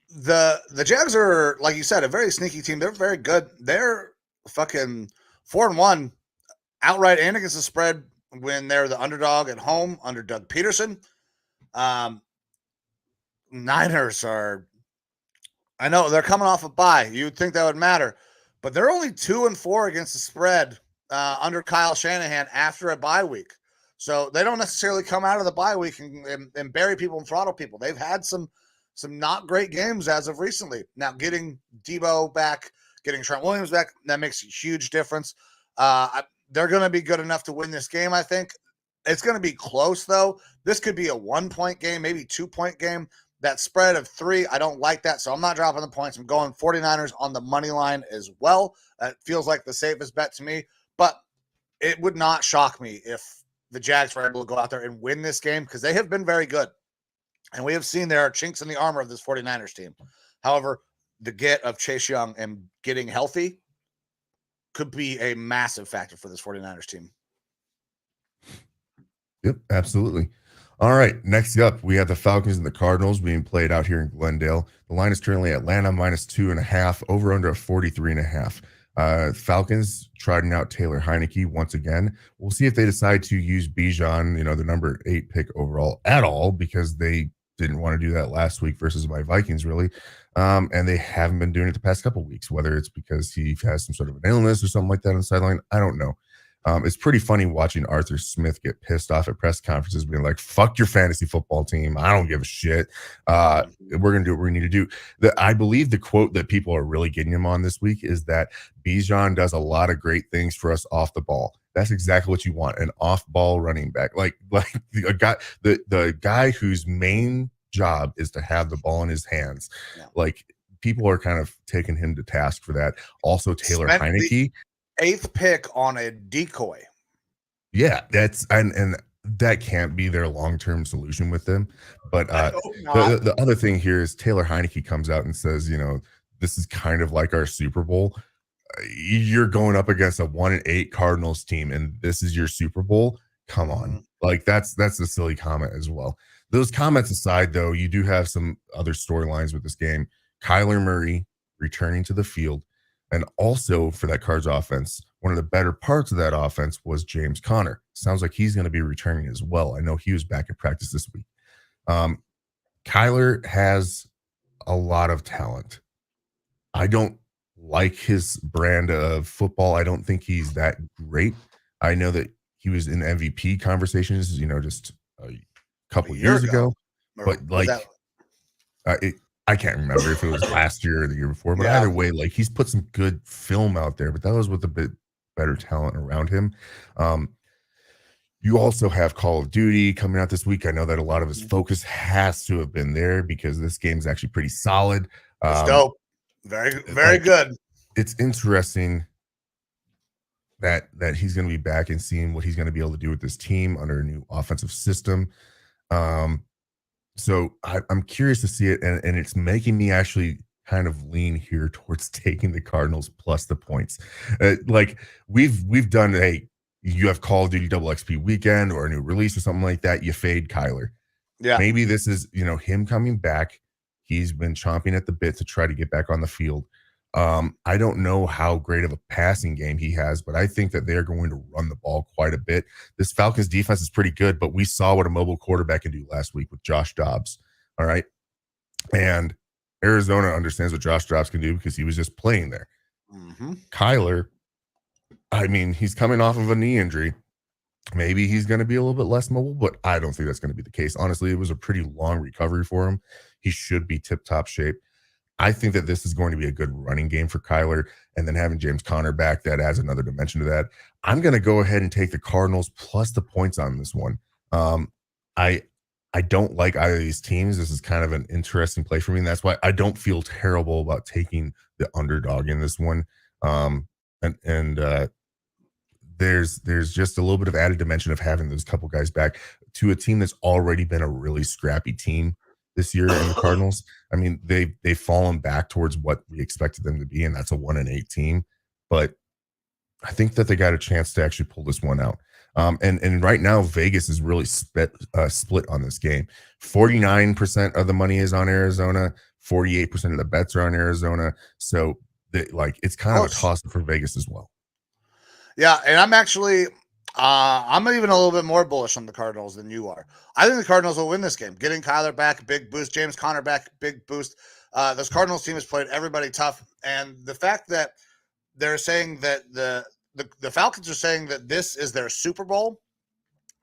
the Jags are, like you said, a very sneaky team. They're very good. They're fucking 4-1. Outright and against the spread when they're the underdog at home under Doug Peterson. Niners are, I know they're coming off a bye. You'd think that would matter, but they're only 2-4 against the spread under Kyle Shanahan after a bye week. So they don't necessarily come out of the bye week and bury people and throttle people. They've had some not great games as of recently. Now getting Debo back, getting Trent Williams back, that makes a huge difference. They're going to be good enough to win this game, I think. It's going to be close, though. This could be a 1-point game, maybe 2-point game. That spread of 3, I don't like that, so I'm not dropping the points. I'm going 49ers on the money line as well. That feels like the safest bet to me, but it would not shock me if the Jags were able to go out there and win this game because they have been very good. And we have seen there are chinks in the armor of this 49ers team. However, the get of Chase Young and getting healthy could be a massive factor for this 49ers team. Yep, absolutely. All right, next up, we have the Falcons and the Cardinals being played out here in Glendale. The line is currently Atlanta -2.5, over under a 43.5. Falcons trotting out Taylor Heineke once again. We'll see if they decide to use Bijan, the number 8 pick overall at all, because they didn't want to do that last week versus my Vikings, really. And they haven't been doing it the past couple of weeks, whether it's because he has some sort of an illness or something like that on the sideline. I don't know. It's pretty funny watching Arthur Smith get pissed off at press conferences being like, fuck your fantasy football team. I don't give a shit. We're going to do what we need to do. I believe the quote that people are really getting him on this week is that Bijan does a lot of great things for us off the ball. That's exactly what you want, an off-ball running back. Like the guy whose main job is to have the ball in his hands. Yeah. Like, people are kind of taking him to task for that. Also, Taylor Heineke. 8th pick on a decoy. Yeah, that's and that can't be their long-term solution with them. But the other thing here is Taylor Heineke comes out and says, this is kind of like our Super Bowl. You're going up against a 1-8 Cardinals team, and this is your Super Bowl. Come on, like that's a silly comment as well. Those comments aside, though, you do have some other storylines with this game. Kyler Murray returning to the field. And also for that Cards offense, one of the better parts of that offense was James Conner. Sounds like he's going to be returning as well. I know he was back in practice this week. Kyler has a lot of talent. I don't like his brand of football. I don't think he's that great. I know that he was in MVP conversations, just a couple years ago. But I can't remember if it was last year or the year before, but either way, like, he's put some good film out there, but that was with a bit better talent around him. You also have Call of Duty coming out this week. I know that a lot of his focus has to have been there because this game's actually pretty solid. It's dope. Very, very good. It's interesting that he's going to be back and seeing what he's going to be able to do with this team under a new offensive system. So I'm curious to see it, and it's making me actually kind of lean here towards taking the Cardinals plus the points. Like we've done you have Call of Duty Double XP weekend or a new release or something like that. You fade Kyler. Yeah. Maybe this is him coming back. He's been chomping at the bit to try to get back on the field. I don't know how great of a passing game he has, but I think that they're going to run the ball quite a bit. This Falcons defense is pretty good, but we saw what a mobile quarterback can do last week with Josh Dobbs. All right. And Arizona understands what Josh Dobbs can do because he was just playing there. Kyler, he's coming off of a knee injury. Maybe he's going to be a little bit less mobile, but I don't think that's going to be the case. Honestly, it was a pretty long recovery for him. He should be tip-top shape. I think that this is going to be a good running game for Kyler, and then having James Conner back, that adds another dimension to that. I'm going to go ahead and take the Cardinals plus the points on this one. I don't like either of these teams. This is kind of an interesting play for me, and that's why I don't feel terrible about taking the underdog in this one. There's just a little bit of added dimension of having those couple guys back to a team that's already been a really scrappy team this year in the Cardinals. They've fallen back towards what we expected them to be, and that's a 1-8 team. But I think that they got a chance to actually pull this one out. And right now, Vegas is really split on this game. 49% of the money is on Arizona. 48% of the bets are on Arizona. So it's kind of a toss for Vegas as well. Yeah, and I'm actually I'm even a little bit more bullish on the Cardinals than you are. I think the Cardinals will win this game. Getting Kyler back, big boost. James Conner back, big boost. This Cardinals team has played everybody tough, and the fact that they're saying that the Falcons are saying that this is their Super Bowl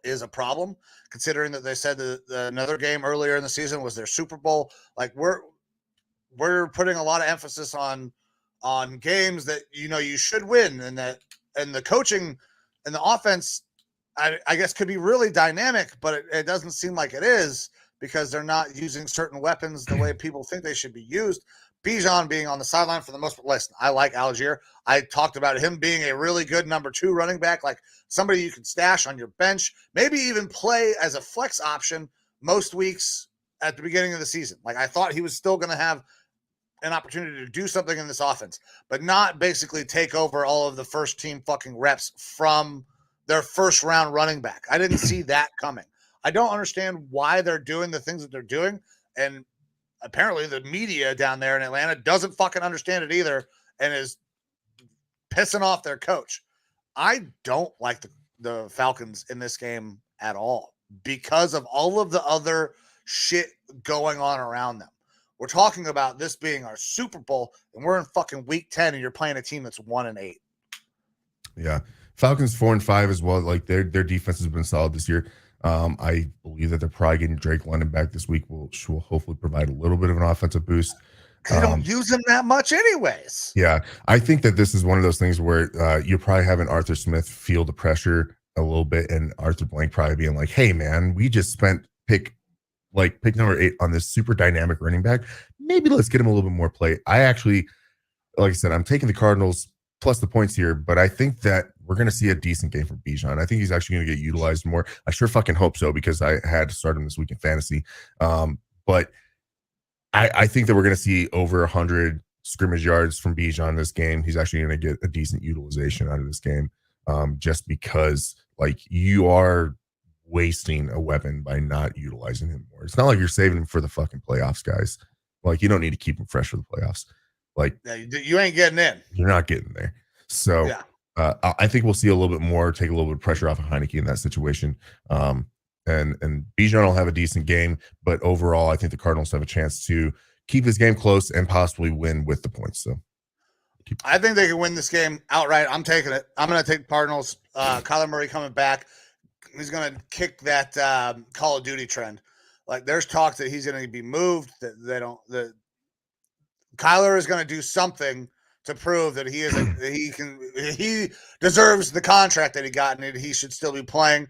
is a problem, considering that they said that another game earlier in the season was their Super Bowl. Like, we're putting a lot of emphasis on games that you should win, and the coaching and the offense, I guess, could be really dynamic, but it doesn't seem like it is because they're not using certain weapons the way people think they should be used. Bijan being on the sideline for the most part. Listen, I like Algier. I talked about him being a really good number 2 running back, like somebody you can stash on your bench, maybe even play as a flex option most weeks at the beginning of the season. Like I thought he was still going to have an opportunity to do something in this offense, but not basically take over all of the first team fucking reps from their first round running back. I didn't see that coming. I don't understand why they're doing the things that they're doing. And apparently the media down there in Atlanta doesn't fucking understand it either and is pissing off their coach. I don't like the Falcons in this game at all because of all of the other shit going on around them. We're talking about this being our Super Bowl, and we're in fucking week 10, and you're playing a team that's 1-8. Yeah. Falcons 4-5 as well. Like their defense has been solid this year. I believe that they're probably getting Drake London back this week, which will hopefully provide a little bit of an offensive boost. They don't use him that much anyways. Yeah. I think that this is one of those things where you're probably having Arthur Smith feel the pressure a little bit, and Arthur Blank probably being like, hey, man, we just spent pick number 8 on this super dynamic running back. Maybe let's get him a little bit more play. I actually, like I said, I'm taking the Cardinals plus the points here, but I think that we're going to see a decent game from Bijan. I think he's actually going to get utilized more. I sure fucking hope so, because I had to start him this week in fantasy. But I think that we're going to see over 100 scrimmage yards from Bijan this game. He's actually going to get a decent utilization out of this game, just because like you are wasting a weapon by not utilizing him more. It's not like you're saving him for the fucking playoffs, guys. Like you don't need to keep him fresh for the playoffs. Like you ain't getting in. You're not getting there. So yeah. I think we'll see a little bit more, take a little bit of pressure off of Heineke in that situation. And Bijan will have a decent game, but overall, I think the Cardinals have a chance to keep this game close and possibly win with the points. So I think they can win this game outright. I'm taking it. I'm going to take Cardinals. Kyler Murray coming back. He's going to kick that Call of Duty trend. Like there's talk that he's going to be moved. That Kyler is going to do something to prove that he deserves the contract that he got, and he should still be playing.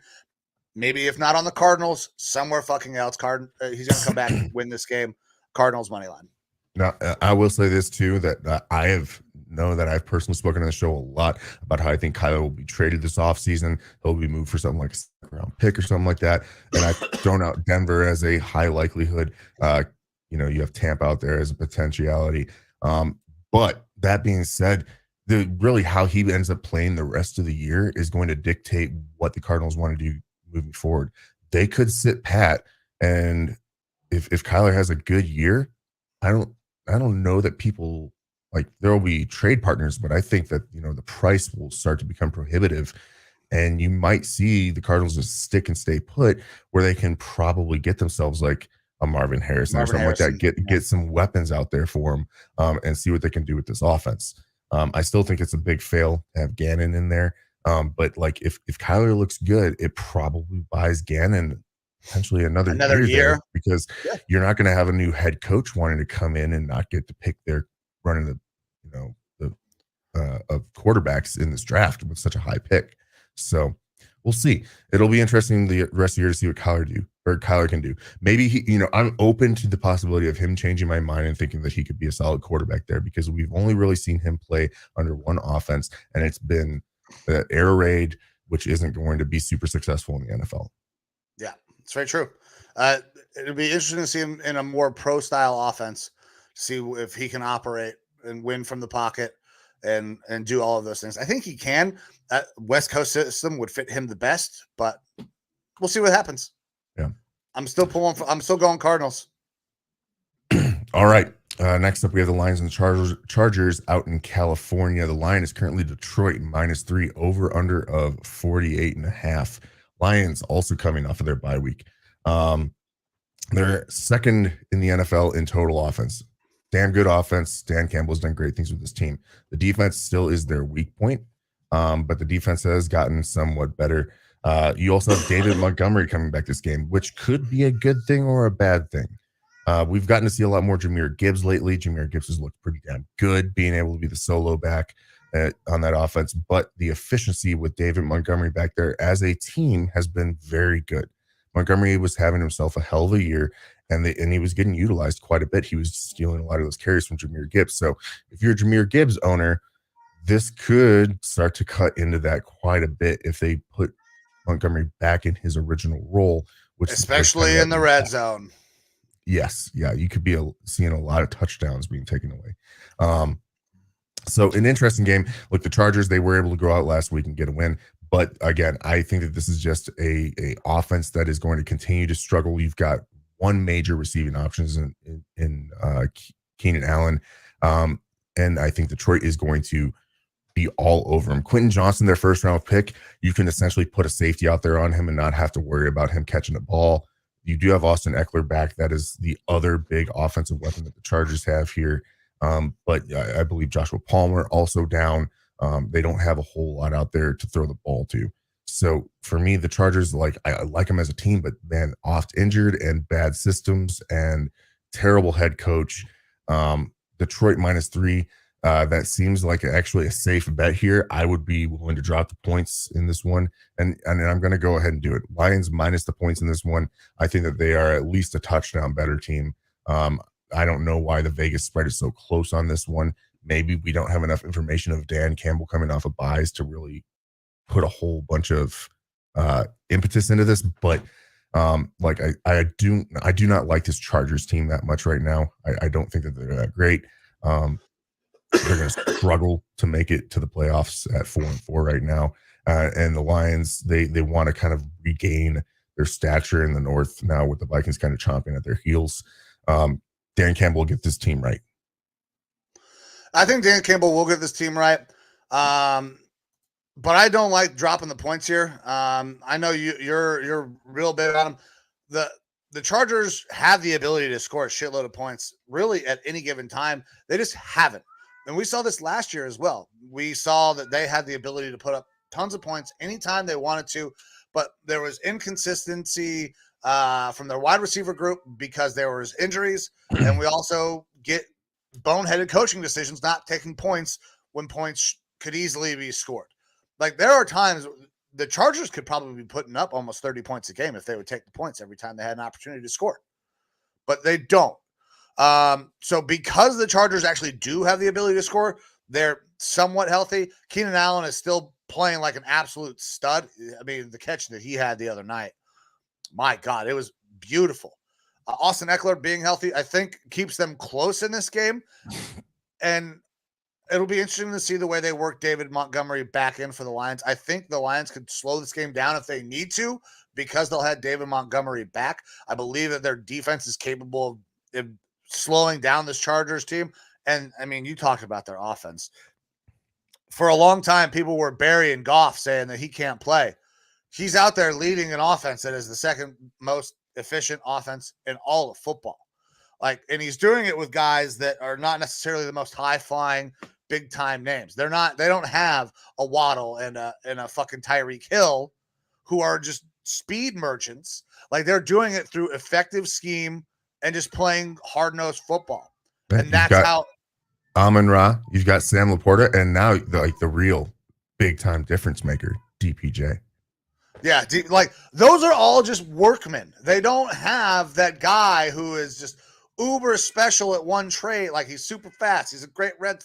Maybe if not on the Cardinals, somewhere fucking else. He's going to come back and win this game. Cardinals money line. Now, I will say this too, that I've personally spoken on the show a lot about how I think Kyler will be traded this offseason. He'll be moved for something like a second-round pick or something like that. And I've thrown out Denver as a high likelihood. You have Tampa out there as a potentiality. But that being said, really how he ends up playing the rest of the year is going to dictate what the Cardinals want to do moving forward. They could sit pat, and if Kyler has a good year, I don't know that people like there will be trade partners, but I think that the price will start to become prohibitive, and you might see the Cardinals just stick and stay put, where they can probably get themselves like a Marvin Harrison or something like that, get some weapons out there for him, and see what they can do with this offense. I still think it's a big fail to have Gannon in there, but like if Kyler looks good, it probably buys Gannon potentially another year because you're not going to have a new head coach wanting to come in and not get to pick their running the of quarterbacks in this draft with such a high pick. So we'll see. It'll be interesting the rest of the year to see what Kyler can do. Maybe I'm open to the possibility of him changing my mind and thinking that he could be a solid quarterback there, because we've only really seen him play under one offense, and it's been air raid, which isn't going to be super successful in the NFL. Yeah, it's very true. It'll be interesting to see him in a more pro style offense, see if he can operate and win from the pocket and do all of those things. I think he can. West Coast system would fit him the best, but we'll see what happens. Yeah. I'm still going Cardinals. All right. Next up, we have the Lions and Chargers out in California. The line is currently Detroit -3, over under of 48.5. Lions also coming off of their bye week. They're second in the NFL in total offense. Damn good offense. Dan Campbell's done great things with this team. The defense still is their weak point, but the defense has gotten somewhat better. You also have David Montgomery coming back this game, which could be a good thing or a bad thing. We've gotten to see a lot more Jahmyr Gibbs lately. Jahmyr Gibbs has looked pretty damn good, being able to be the solo back on that offense. But the efficiency with David Montgomery back there as a team has been very good. Montgomery was having himself a hell of a year, and he was getting utilized quite a bit. He was stealing a lot of those carries from Jahmyr Gibbs. So if you're a Jahmyr Gibbs owner, this could start to cut into that quite a bit if they put Montgomery back in his original role, which especially in the red zone. Yes, yeah, you could be seeing a lot of touchdowns being taken away. So an interesting game. Look, the Chargers, they were able to go out last week and get a win. But again, I think that this is just a offense that is going to continue to struggle. You've got one major receiving options in Keenan Allen. And I think Detroit is going to be all over him. Quentin Johnson, their first round pick, you can essentially put a safety out there on him and not have to worry about him catching a ball. You do have Austin Eckler back. That is the other big offensive weapon that the Chargers have here. But I believe Joshua Palmer also down. They don't have a whole lot out there to throw the ball to. So for me, the Chargers, I like them as a team, but man, oft injured and bad systems and terrible head coach. Detroit -3. That seems like actually a safe bet here. I would be willing to drop the points in this one, and I'm going to go ahead and do it. Lions minus the points in this one. I think that they are at least a touchdown better team. I don't know why the Vegas spread is so close on this one. Maybe we don't have enough information of Dan Campbell coming off of buys to really put a whole bunch of impetus into this. But I do not like this Chargers team that much right now. I don't think that they're that great. They're going to struggle to make it to the playoffs at 4-4 right now. And the Lions, they want to kind of regain their stature in the North now with the Vikings kind of chomping at their heels. Dan Campbell will get this team right. I think Dan Campbell will get this team right. But I don't like dropping the points here. I know you're real big on them. The Chargers have the ability to score a shitload of points really at any given time. They just haven't. And we saw this last year as well. We saw that they had the ability to put up tons of points anytime they wanted to, but there was inconsistency from their wide receiver group because there was injuries. And we also get boneheaded coaching decisions, not taking points when points could easily be scored. Like there are times the Chargers could probably be putting up almost 30 points a game if they would take the points every time they had an opportunity to score, but they don't. So because the Chargers actually do have the ability to score, they're somewhat healthy. Keenan Allen is still playing like an absolute stud. I mean, the catch that he had the other night, my God, it was beautiful. Austin Eckler being healthy, I think keeps them close in this game. And it'll be interesting to see the way they work David Montgomery back in for the Lions. I think the Lions could slow this game down if they need to because they'll have David Montgomery back. I believe that their defense is capable of slowing down this Chargers team. And I mean, you talked about their offense. For a long time, people were burying Goff saying that he can't play. He's out there leading an offense that is the second most efficient offense in all of football. And he's doing it with guys that are not necessarily the most high flying, big time names. They don't have a Waddle and a fucking Tyreek Hill who are just speed merchants. They're doing it through effective scheme and just playing hard-nosed football. And that's how Amon-Ra, you've got Sam Laporta, and now the real big-time difference maker, DPJ. Yeah, those are all just workmen. They don't have that guy who is just uber special at one trait. He's super fast. He's a great red.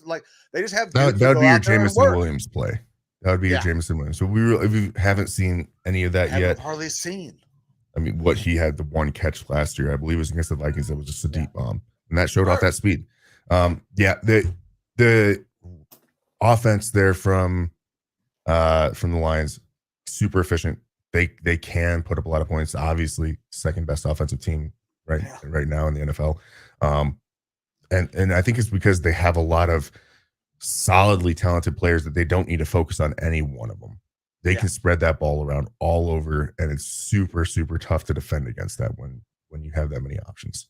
They just have that would be your Jameson Williams play. That would be your Jameson Williams. So we haven't seen any of that yet. Hardly seen. I mean, what he had the one catch last year, I believe, was against the Vikings. That was just a deep bomb, and that showed off that speed. The offense there from the Lions, super efficient. They can put up a lot of points. Obviously, second best offensive team right now in the NFL, and I think it's because they have a lot of solidly talented players that they don't need to focus on any one of them. They can spread that ball around all over, and it's super, super tough to defend against that when you have that many options.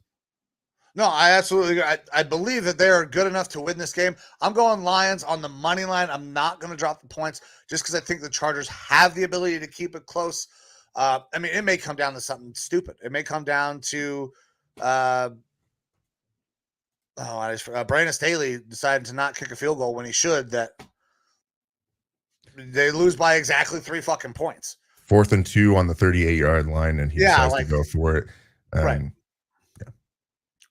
No, I absolutely agree. I believe that they are good enough to win this game. I'm going Lions on the money line. I'm not going to drop the points just because I think the Chargers have the ability to keep it close. I mean, it may come down to something stupid. It may come down to Brandon Staley decided to not kick a field goal when he should. That they lose by exactly 3 fucking points. 4th and 2 on the 38-yard line, and he decides to go for it. Right.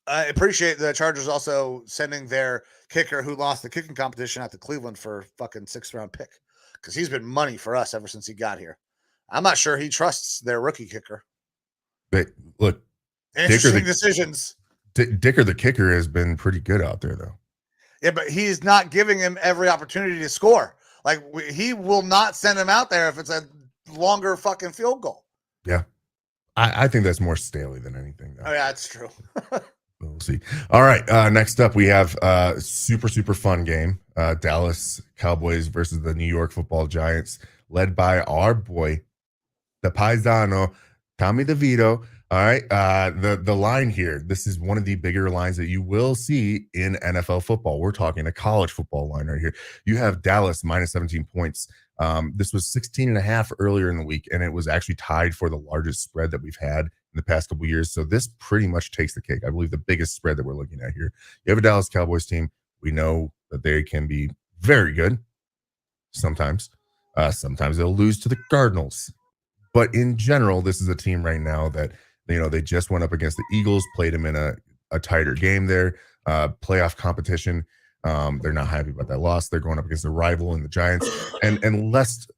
I appreciate the Chargers also sending their kicker who lost the kicking competition out to Cleveland for fucking 6th-round pick, because he's been money for us ever since he got here. I'm not sure he trusts their rookie kicker. But look, interesting decisions. Dicker the kicker has been pretty good out there, though. Yeah, but he's not giving him every opportunity to score. Like, he will not send him out there if it's a longer fucking field goal. Yeah. I think that's more Staley than anything, though. Oh, yeah, that's true. We'll see. All right. Next up, we have a super fun game. Dallas Cowboys versus the New York Football Giants, led by our boy, the Paisano, Tommy DeVito. All right. The line here, this is one of the bigger lines that you will see in NFL football. We're talking a college football line right here. You have Dallas minus 17 points. This was 16.5 earlier in the week, and it was actually tied for the largest spread that we've had in the past couple of years. So this pretty much takes the cake. I believe the biggest spread that we're looking at here. You have a Dallas Cowboys team. We know that they can be very good sometimes. Sometimes they'll lose to the Cardinals. But in general, this is a team right now that, they just went up against the Eagles, played them in a tighter game there, playoff competition. They're not happy about that loss. They're going up against a rival in the Giants. And lest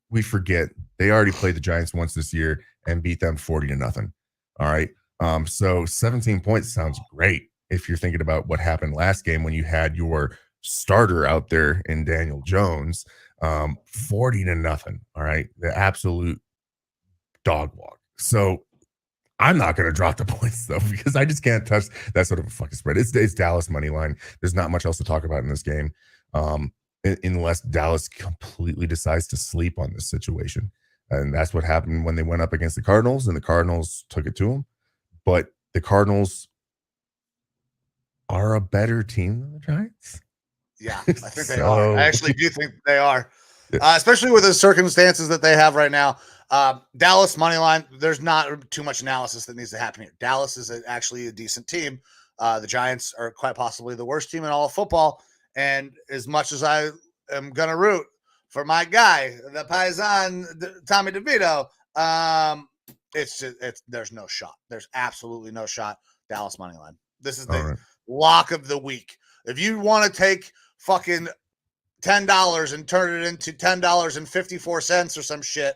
we forget, they already played the Giants once this year and beat them 40-0. All right. So 17 points sounds great if you're thinking about what happened last game when you had your starter out there in Daniel Jones. 40-0. All right. The absolute dog walk. So I'm not going to drop the points, though, because I just can't touch that sort of a fucking spread. It's Dallas money line. There's not much else to talk about in this game, unless Dallas completely decides to sleep on this situation. And that's what happened when they went up against the Cardinals, and the Cardinals took it to them. But the Cardinals are a better team than the Giants. Yeah, I think they are. I actually do think they are, especially with the circumstances that they have right now. Dallas money line, there's not too much analysis that needs to happen here. Dallas is actually a decent team. The Giants are quite possibly the worst team in all of football. And as much as I am going to root for my guy, the Paisan, Tommy DeVito, there's no shot. There's absolutely no shot. Dallas money line. This is the lock of the week. If you want to take fucking $10 and turn it into $10.54 or some shit,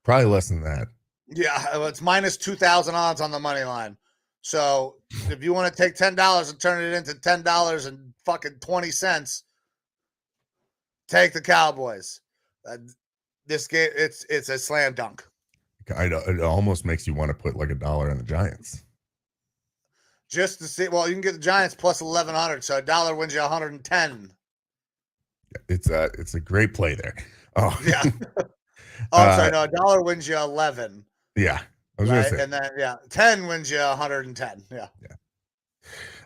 probably less than that. Yeah, it's minus 2,000 odds on the money line. So if you want to take $10 and turn it into $10 and fucking 20 cents, take the Cowboys. This game, it's a slam dunk. It almost makes you want to put like $1 on the Giants. Just to see, well, you can get the Giants plus 1,100, so $1 wins you 110. It's a great play there. Oh yeah. I'm sorry, no, $1 wins you 11. Yeah, I was gonna say, and then 10 wins you 110. Yeah.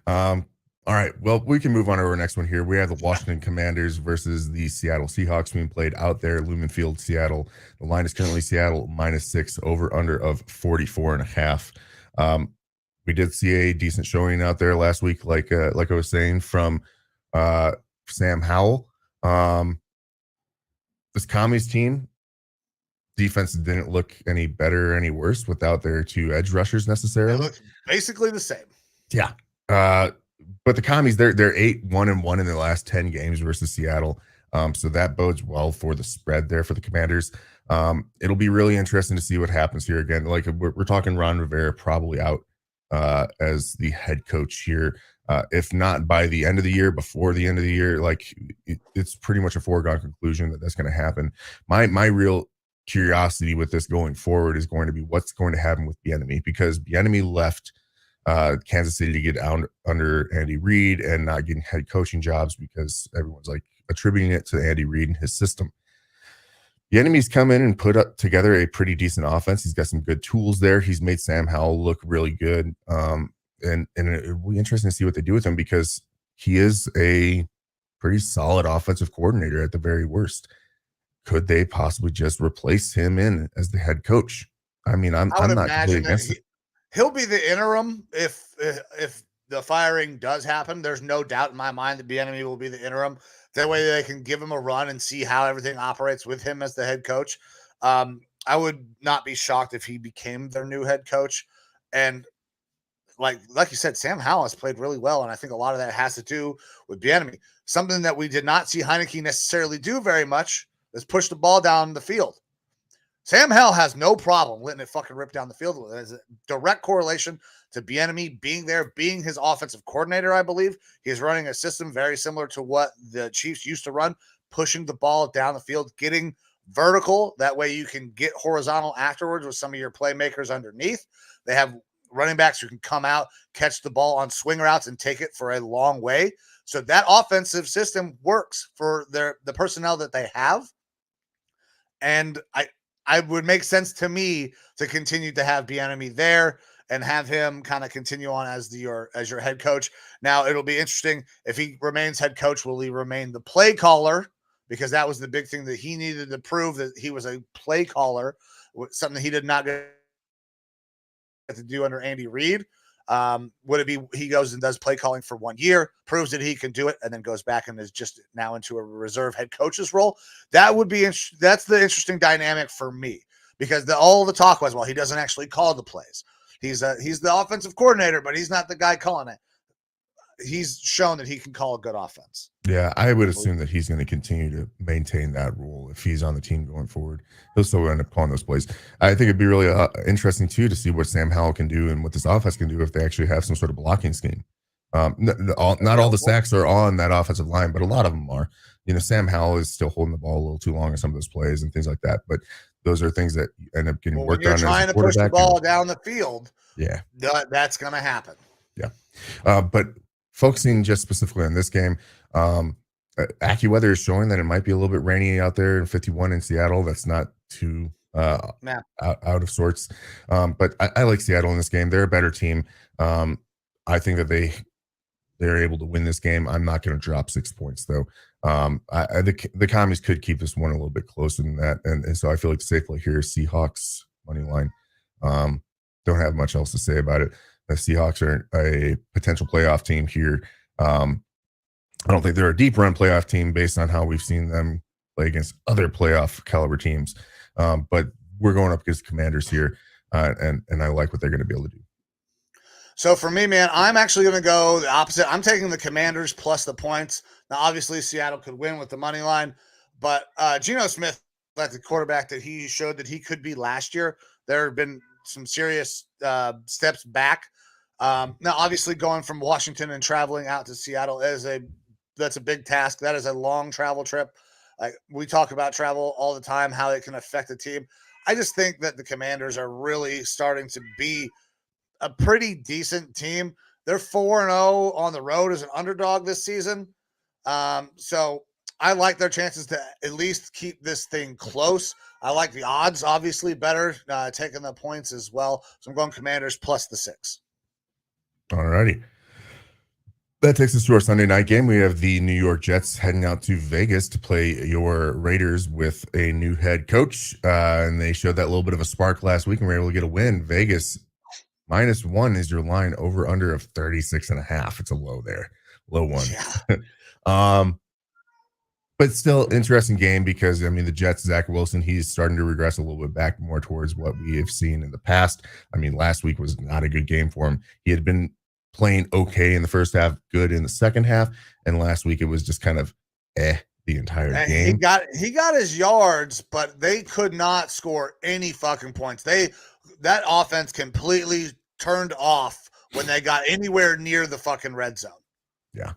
All right. Well, we can move on to our next one here. We have the Washington Commanders versus the Seattle Seahawks being played out there, Lumen Field, Seattle. The line is currently Seattle -6, over under of 44.5. We did see a decent showing out there last week, like I was saying, from Sam Howell. This Commies team defense didn't look any better or any worse without their two edge rushers necessarily. They look basically the same. Yeah. But the Commies, they're 8-1-1 in the last 10 games versus Seattle. So that bodes well for the spread there for the Commanders. It'll be really interesting to see what happens here again. Like we're talking Ron Rivera probably out as the head coach here. If not by the end of the year, before the end of the year, like it's pretty much a foregone conclusion that that's going to happen. My real curiosity with this going forward is going to be what's going to happen with Bieniemy, because Bieniemy left Kansas City to get under Andy Reid and not getting head coaching jobs because everyone's like attributing it to Andy Reid and his system. Bieniemy's come in and put up together a pretty decent offense. He's got some good tools there. He's made Sam Howell look really good. And it'll be interesting to see what they do with him, because he is a pretty solid offensive coordinator at the very worst. Could they possibly just replace him in as the head coach? I mean, I'm not completely against it. He'll be the interim if the firing does happen. There's no doubt in my mind that Bieniemy will be the interim. That way they can give him a run and see how everything operates with him as the head coach. I would not be shocked if he became their new head coach. And like you said, Sam Howell has played really well, and I think a lot of that has to do with Bieniemy. Something that we did not see Heineke necessarily do very much is push the ball down the field. Sam Howell has no problem letting it fucking rip down the field. There's a direct correlation to Bieniemy being there, being his offensive coordinator, I believe. He's running a system very similar to what the Chiefs used to run, pushing the ball down the field, getting vertical. That way you can get horizontal afterwards with some of your playmakers underneath. They have running backs who can come out, catch the ball on swing routes, and take it for a long way. So that offensive system works for the personnel that they have. And I would make sense to me to continue to have Bieniemy there and have him kind of continue on as your head coach. Now, it'll be interesting if he remains head coach. Will he remain the play caller? Because that was the big thing that he needed to prove, that he was a play caller, something he did not get to do under Andy Reid. Would it be he goes and does play calling for 1 year, proves that he can do it, and then goes back and is just now into a reserve head coach's role? That would be that's the interesting dynamic for me, because all the talk was, well, he doesn't actually call the plays. He's the offensive coordinator, but he's not the guy calling it. He's shown that he can call a good offense. Yeah, I would assume that he's going to continue to maintain that role if he's on the team going forward. He'll still end up calling those plays. I think it'd be really interesting, too, to see what Sam Howell can do and what this offense can do if they actually have some sort of blocking scheme. Not all the sacks are on that offensive line, but a lot of them are. Sam Howell is still holding the ball a little too long in some of those plays and things like that. But those are things that end up getting worked on. When you're trying to push the ball down the field, yeah, that's going to happen. Yeah. But focusing just specifically on this game, AccuWeather is showing that it might be a little bit rainy out there in 51 in Seattle. That's not too out of sorts. But I like Seattle in this game. They're a better team. I think that they're able to win this game. I'm not going to drop 6 points, though. The Commies could keep this one a little bit closer than that. And so I feel like safely here, Seahawks money line. Don't have much else to say about it. The Seahawks are a potential playoff team here. I don't think they're a deep run playoff team based on how we've seen them play against other playoff caliber teams. But we're going up against Commanders here, and I like what they're going to be able to do. So for me, man, I'm actually going to go the opposite. I'm taking the Commanders plus the points. Now, obviously, Seattle could win with the money line, but Geno Smith, like the quarterback that he showed that he could be last year, there have been some serious steps back. Now, obviously, going from Washington and traveling out to Seattle that's a big task. That is a long travel trip. We talk about travel all the time, how it can affect the team. I just think that the Commanders are really starting to be a pretty decent team. They're 4-0 on the road as an underdog this season. So I like their chances to at least keep this thing close. I like the odds, obviously, better, taking the points as well. So I'm going Commanders plus the 6. All righty. That takes us to our Sunday night game. We have the New York Jets heading out to Vegas to play your Raiders with a new head coach. And they showed that little bit of a spark last week and were able to get a win. Vegas -1 is your line, over under of 36.5. It's a low there. Low one. Yeah. But still interesting game because, the Jets, Zach Wilson, he's starting to regress a little bit back more towards what we have seen in the past. Last week was not a good game for him. He had been playing okay in the first half, good in the second half, and last week it was just kind of the entire game. He got his yards, but they could not score any fucking points. That offense completely turned off when they got anywhere near the fucking red zone. Yeah.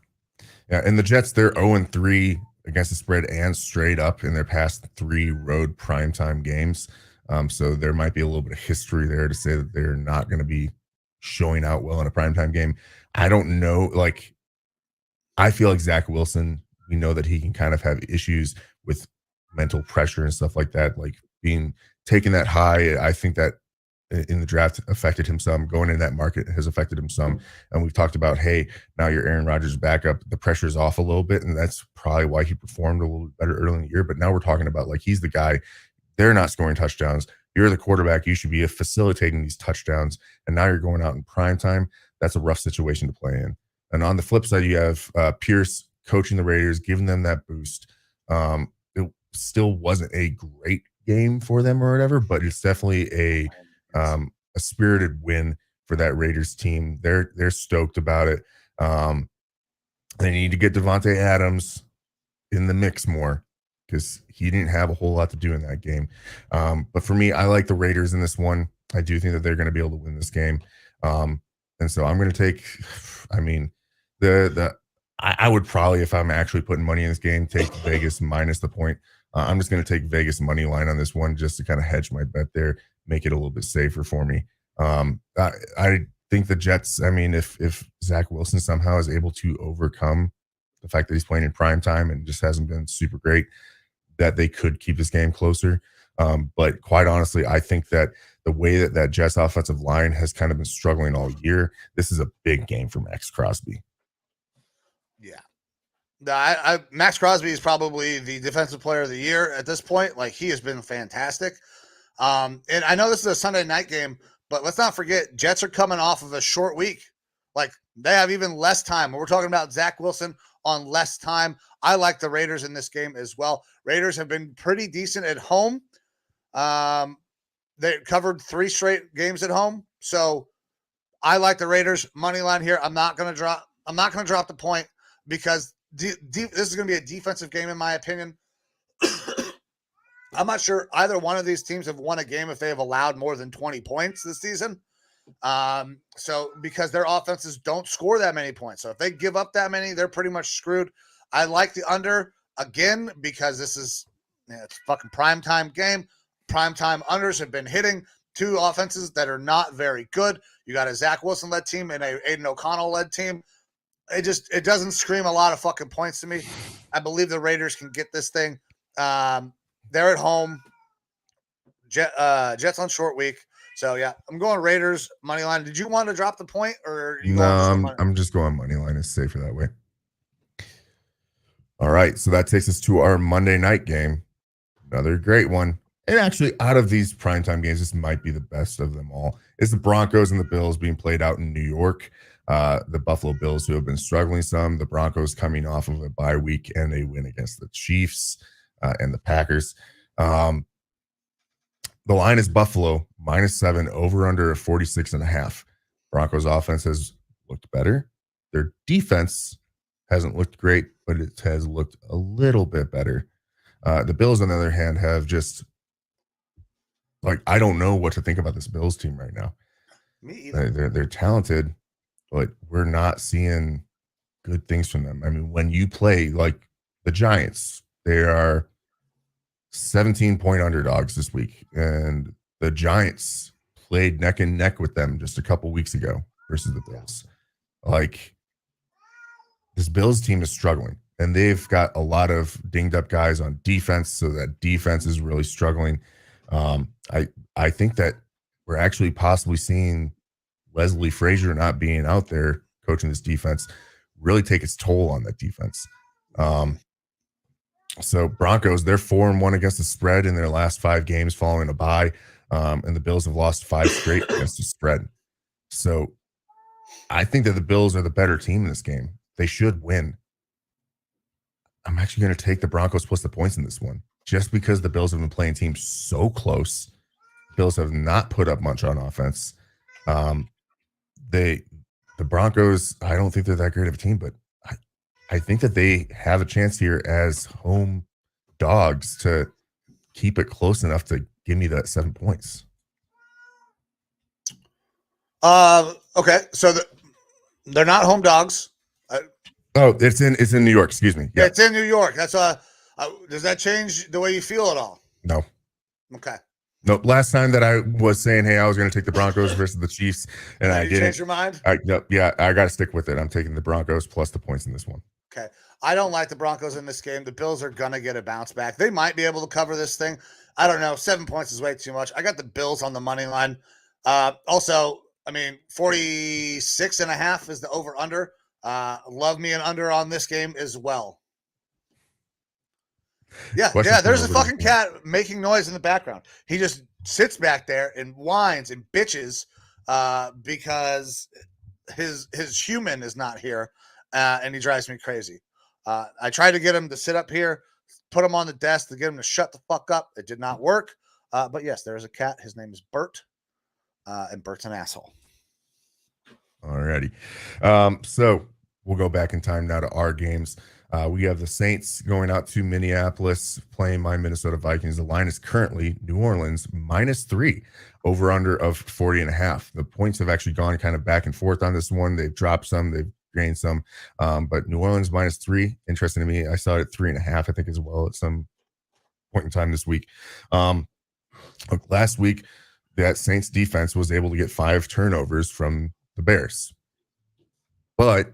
And the Jets, they're 0-3 against the spread and straight up in their past 3 road primetime games. So there might be a little bit of history there to say that they're not going to be showing out well in a primetime game. I don't know. I feel like Zach Wilson, we know that he can kind of have issues with mental pressure and stuff like that, like being taken that high. I think that in the draft affected him some. Going in that market has affected him some. And we've talked about, hey, now you're Aaron Rodgers' backup. The pressure's off a little bit, and that's probably why he performed a little bit better early in the year. But now we're talking about he's the guy. They're not scoring touchdowns. You're the quarterback. You should be facilitating these touchdowns. And now you're going out in prime time. That's a rough situation to play in. And on the flip side, you have Pierce coaching the Raiders, giving them that boost. It still wasn't a great game for them or whatever, but it's definitely a spirited win for that Raiders team. They're stoked about it. They need to get Devontae Adams in the mix more because he didn't have a whole lot to do in that game. But for me, I like the Raiders in this one. I do think that they're going to be able to win this game. And so I'm going to take, I mean, I would probably, if I'm actually putting money in this game, take Vegas minus the point. I'm just going to take Vegas money line on this one just to kind of hedge my bet there, make it a little bit safer for me. I think the Jets, I mean, if Zach Wilson somehow is able to overcome the fact that he's playing in prime time and just hasn't been super great, that they could keep this game closer. But quite honestly, I think that the way that Jets offensive line has kind of been struggling all year, this is a big game for Max Crosby. Yeah. Max Crosby is probably the defensive player of the year at this point. Like, he has been fantastic. And I know this is a Sunday night game, but let's not forget, Jets are coming off of a short week. Like, they have even less time. We're talking about Zach Wilson on less time. I like the Raiders in this game as well. Raiders have been pretty decent at home. They covered 3 straight games at home. So I like the Raiders money line here. I'm not going to drop the point because this is going to be a defensive game, in my opinion. I'm not sure either one of these teams have won a game if they have allowed more than 20 points this season. So because their offenses don't score that many points. So if they give up that many, they're pretty much screwed. I like the under again because this is it's a fucking primetime game. Primetime unders have been hitting 2 offenses that are not very good. You got a Zach Wilson led team and a Aiden O'Connell led team. It doesn't scream a lot of fucking points to me. I believe the Raiders can get this thing. They're at home. Jets on short week. So yeah, I'm going Raiders money line. Did you want to drop the point or you No, I'm just going money line. It's safer that way. All right, so that takes us to our Monday night game. Another great one. And actually, out of these primetime games, this might be the best of them all. It's the Broncos and the Bills being played out in New York. The Buffalo Bills, who have been struggling some. The Broncos coming off of a bye week and a win against the Chiefs and the Packers. The line is Buffalo -7, over under 46.5. Broncos offense has looked better. Their defense hasn't looked great, but it has looked a little bit better. The Bills, on the other hand, have just I don't know what to think about this Bills team right now. Me either. They're talented, but we're not seeing good things from them. I mean, when you play like the Giants, they are 17-point underdogs this week, and the Giants played neck and neck with them just a couple weeks ago versus the Bills. Like, this Bills team is struggling, and they've got a lot of dinged up guys on defense, so that defense is really struggling. I think that we're actually possibly seeing Leslie Frazier not being out there coaching this defense really take its toll on that defense. So Broncos, they're 4-1 against the spread in their last 5 games following a bye, and the Bills have lost 5 straight against the spread. So I think that the Bills are the better team in this game. They should win. I'm actually going to take the Broncos plus the points in this one, just because the Bills have been playing teams so close. Bills have not put up much on offense. The Broncos, I don't think they're that great of a team, but I think that they have a chance here as home dogs to keep it close enough to give me that 7 points. Okay, so they're not home dogs. It's in New York. Excuse me. Yeah, it's in New York. That's does that change the way you feel at all? No. Okay. No. Last time that I was saying, hey, I was going to take the Broncos versus the Chiefs, and I didn't. Change your mind? I got to stick with it. I'm taking the Broncos plus the points in this one. Okay. I don't like the Broncos in this game. The Bills are going to get a bounce back. They might be able to cover this thing. I don't know. 7 points is way too much. I got the Bills on the money line. Also, I mean, 46.5 is the over-under. Love me an under on this game as well. Yeah, there's a fucking cat making noise in the background. He just sits back there and whines and bitches because his human is not here, and he drives me crazy. I tried to get him to sit up here put him on the desk to get him to shut the fuck up. It did not work. But yes, there is a cat. His name is Bert, and Bert's an asshole. Alrighty. So we'll go back in time now to our games. We have the Saints going out to Minneapolis playing my Minnesota Vikings. The line is currently New Orleans -3, over under of 40.5. The points have actually gone kind of back and forth on this one. They've dropped some, they've gained some, but New Orleans -3, interesting to me. I saw it at 3.5, I think, as well at some point in time this week. Last week, that Saints defense was able to get 5 turnovers from the Bears, but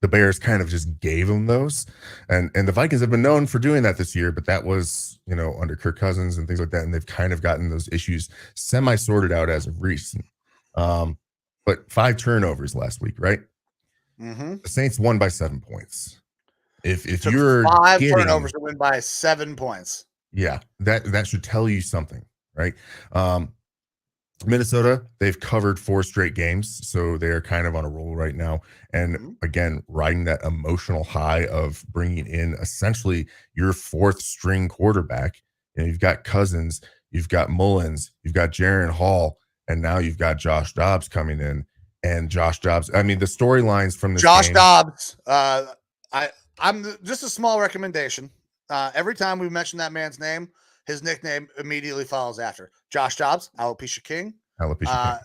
the Bears kind of just gave them those, and the Vikings have been known for doing that this year, but that was, under Kirk Cousins and things like that, and they've kind of gotten those issues semi-sorted out as of recent. But 5 turnovers last week, right? Mm-hmm. The Saints won by 7 points. If Took you're 5 turnovers to win by 7 points, yeah, that should tell you something, right? Minnesota, they've covered 4 straight games, so they're kind of on a roll right now. And again, riding that emotional high of bringing in essentially your 4th string quarterback. You've got Cousins, you've got Mullins, you've got Jaron Hall, and now you've got Josh Dobbs coming in. And Josh Dobbs, I mean, the storylines from this Josh game, Dobbs. I'm just a small recommendation. Every time we mention that man's name, his nickname immediately follows after. Josh Dobbs, Alopecia King. King.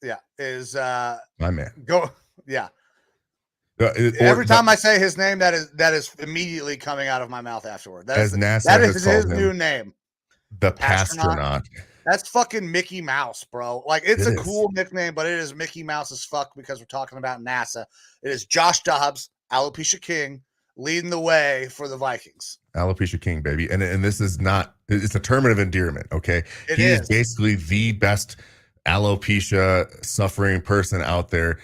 Yeah, is my man. Go, yeah. Every time I say his name, that is immediately coming out of my mouth afterward. That is his new name. The Pastronaut. That's fucking Mickey Mouse, bro. Like, it's a cool nickname, but it is Mickey Mouse as fuck because we're talking about NASA. It is Josh Dobbs, Alopecia King, leading the way for the Vikings. Alopecia King, baby. And this is not, it's a term of endearment, okay? He is basically the best alopecia suffering person out there,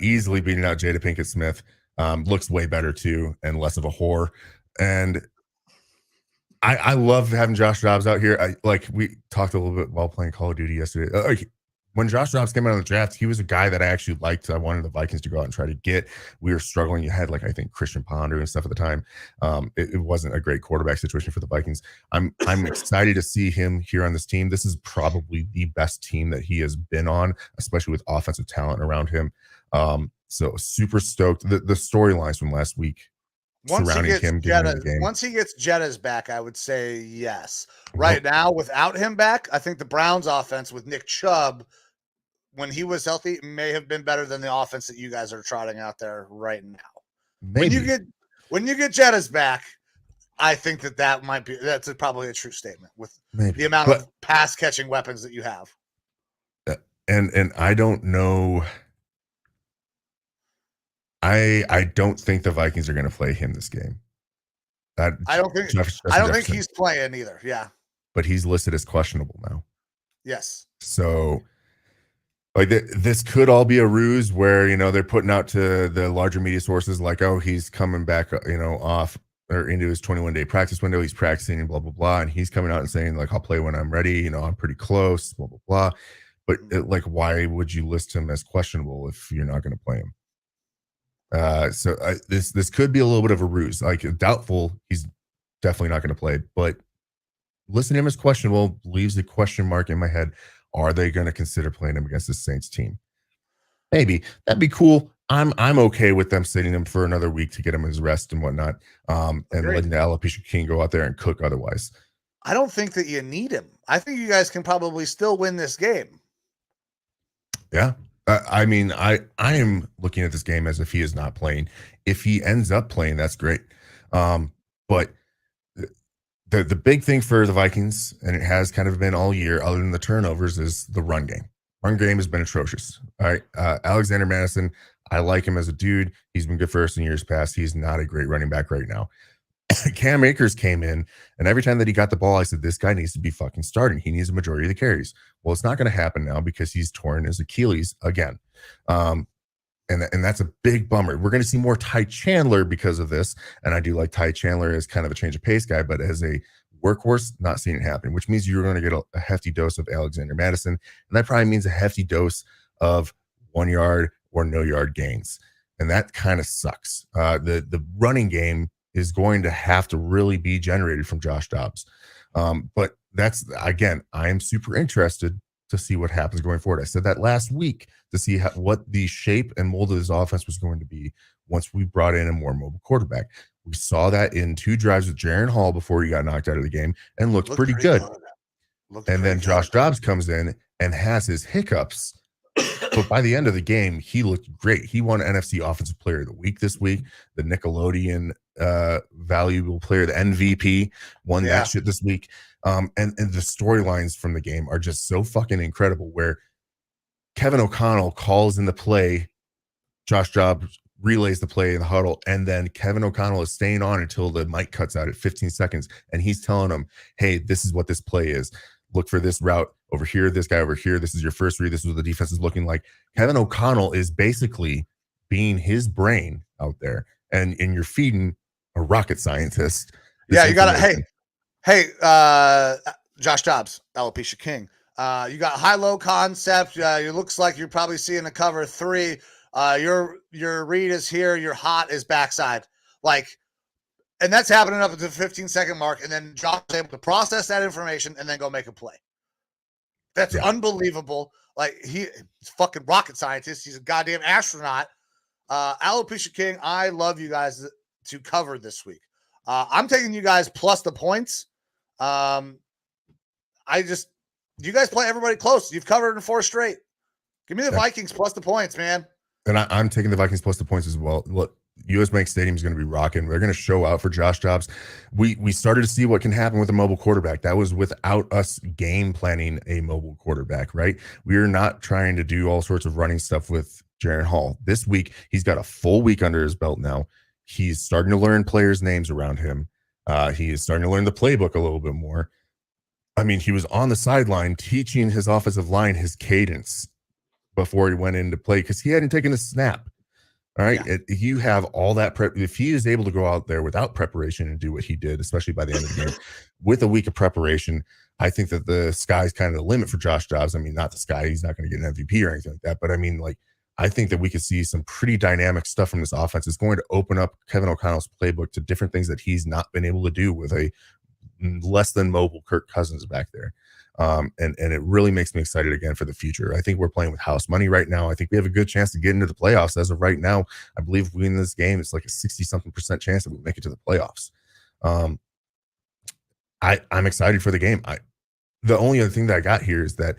easily beating out Jada Pinkett Smith. Looks way better too, and less of a whore. And I love having Josh Dobbs out here. We talked a little bit while playing Call of Duty yesterday. When Josh Dobbs came out of the draft, he was a guy that I actually liked. I wanted the Vikings to go out and try to get. We were struggling. You had I think Christian Ponder and stuff at the time. It wasn't a great quarterback situation for the Vikings. I'm excited to see him here on this team. This is probably the best team that he has been on, especially with offensive talent around him. So super stoked. The storylines from last week surrounding him getting in the game. Once he gets Jetta's back, I would say yes. Right now, without him back, I think the Browns offense with Nick Chubb, when he was healthy, may have been better than the offense that you guys are trotting out there right now. Maybe. When you get Jetta's back, I think that's probably a true statement with the amount of pass catching weapons that you have. And I don't know. I don't think the Vikings are going to play him this game. I don't think he's playing either. Yeah, but he's listed as questionable now. Yes. So, this could all be a ruse where they're putting out to the larger media sources he's coming back, off or into his 21-day practice window. He's practicing and blah blah blah, and he's coming out and saying I'll play when I'm ready. I'm pretty close. Blah blah blah. But why would you list him as questionable if you're not going to play him? So this could be a little bit of a ruse. Doubtful, he's definitely not going to play. But listing him as questionable leaves a question mark in my head. Are they going to consider playing him against the Saints team? Maybe. That'd be cool. I'm okay with them sitting him for another week to get him his rest and whatnot, and letting the Alopecia King go out there and cook otherwise. I don't think that you need him. I think you guys can probably still win this game. Yeah. I mean, I am looking at this game as if he is not playing. If he ends up playing, that's great. But the big thing for the Vikings, and it has kind of been all year, other than the turnovers, is the run game. Run game has been atrocious. All right. Alexander Madison, I like him as a dude. He's been good for us in years past. He's not a great running back right now. Cam Akers came in, and every time that he got the ball, I said, this guy needs to be fucking starting. He needs a majority of the carries. Well, it's not going to happen now because he's torn his Achilles again. And that's a big bummer. We're going to see more Ty Chandler because of this. And I do like Ty Chandler as kind of a change of pace guy, but as a workhorse, not seeing it happen, which means you're going to get a hefty dose of Alexander Madison. And that probably means a hefty dose of 1 yard or no yard gains. And that kind of sucks. The running game is going to have to really be generated from Josh Dobbs. But that's, again, I am super interested to see what happens going forward. I said that last week to see what the shape and mold of this offense was going to be once we brought in a more mobile quarterback. We saw that in 2 drives with Jaron Hall before he got knocked out of the game and looked pretty good. And then Josh Dobbs comes in and has his hiccups. But by the end of the game, he looked great. He won NFC Offensive Player of the Week this week. The Nickelodeon Valuable Player, the MVP, won that shit this week. And the storylines from the game are just so fucking incredible, where Kevin O'Connell calls in the play, Josh Dobbs relays the play in the huddle, and then Kevin O'Connell is staying on until the mic cuts out at 15 seconds, and he's telling him, hey, this is what this play is. Look for this route over here, this guy over here. This is your first read. This is what the defense is looking like. Kevin O'Connell is basically being his brain out there, and you're feeding a rocket scientist. Yeah, you got to, hey, Josh Dobbs, alopecia king. You got high-low concept. It looks like you're probably seeing a cover 3. Your read is here. Your hot is backside. And that's happening up at the 15-second mark. And then Josh is able to process that information and then go make a play. That's unbelievable. He's fucking rocket scientist. He's a goddamn astronaut. Alopecia King, I love you guys to cover this week. I'm taking you guys plus the points. You guys play everybody close. You've covered in 4 straight. Give me the Vikings plus the points, man. And I'm taking the Vikings plus the points as well. Look, US Bank Stadium is going to be rocking. They're going to show out for Josh Dobbs. We started to see what can happen with a mobile quarterback. That was without us game planning a mobile quarterback, right? We are not trying to do all sorts of running stuff with Jaron Hall. This week, he's got a full week under his belt now. He's starting to learn players' names around him. He is starting to learn the playbook a little bit more. I mean, he was on the sideline teaching his offensive line his cadence before he went into play because he hadn't taken a snap. All right. Yeah. You have all that prep. If he is able to go out there without preparation and do what he did, especially by the end of the game, with a week of preparation, I think that the sky's kind of the limit for Josh Dobbs. I mean, not the sky. He's not going to get an MVP or anything like that. But I mean, I think that we could see some pretty dynamic stuff from this offense. It's going to open up Kevin O'Connell's playbook to different things that he's not been able to do with a less than mobile Kirk Cousins back there. And it really makes me excited again for the future. I think we're playing with house money right now. I think we have a good chance to get into the playoffs as of right now. I believe if we win this game, it's like a 60-something% chance that we make it to the playoffs. I'm excited for the game. The only other thing that I got here is that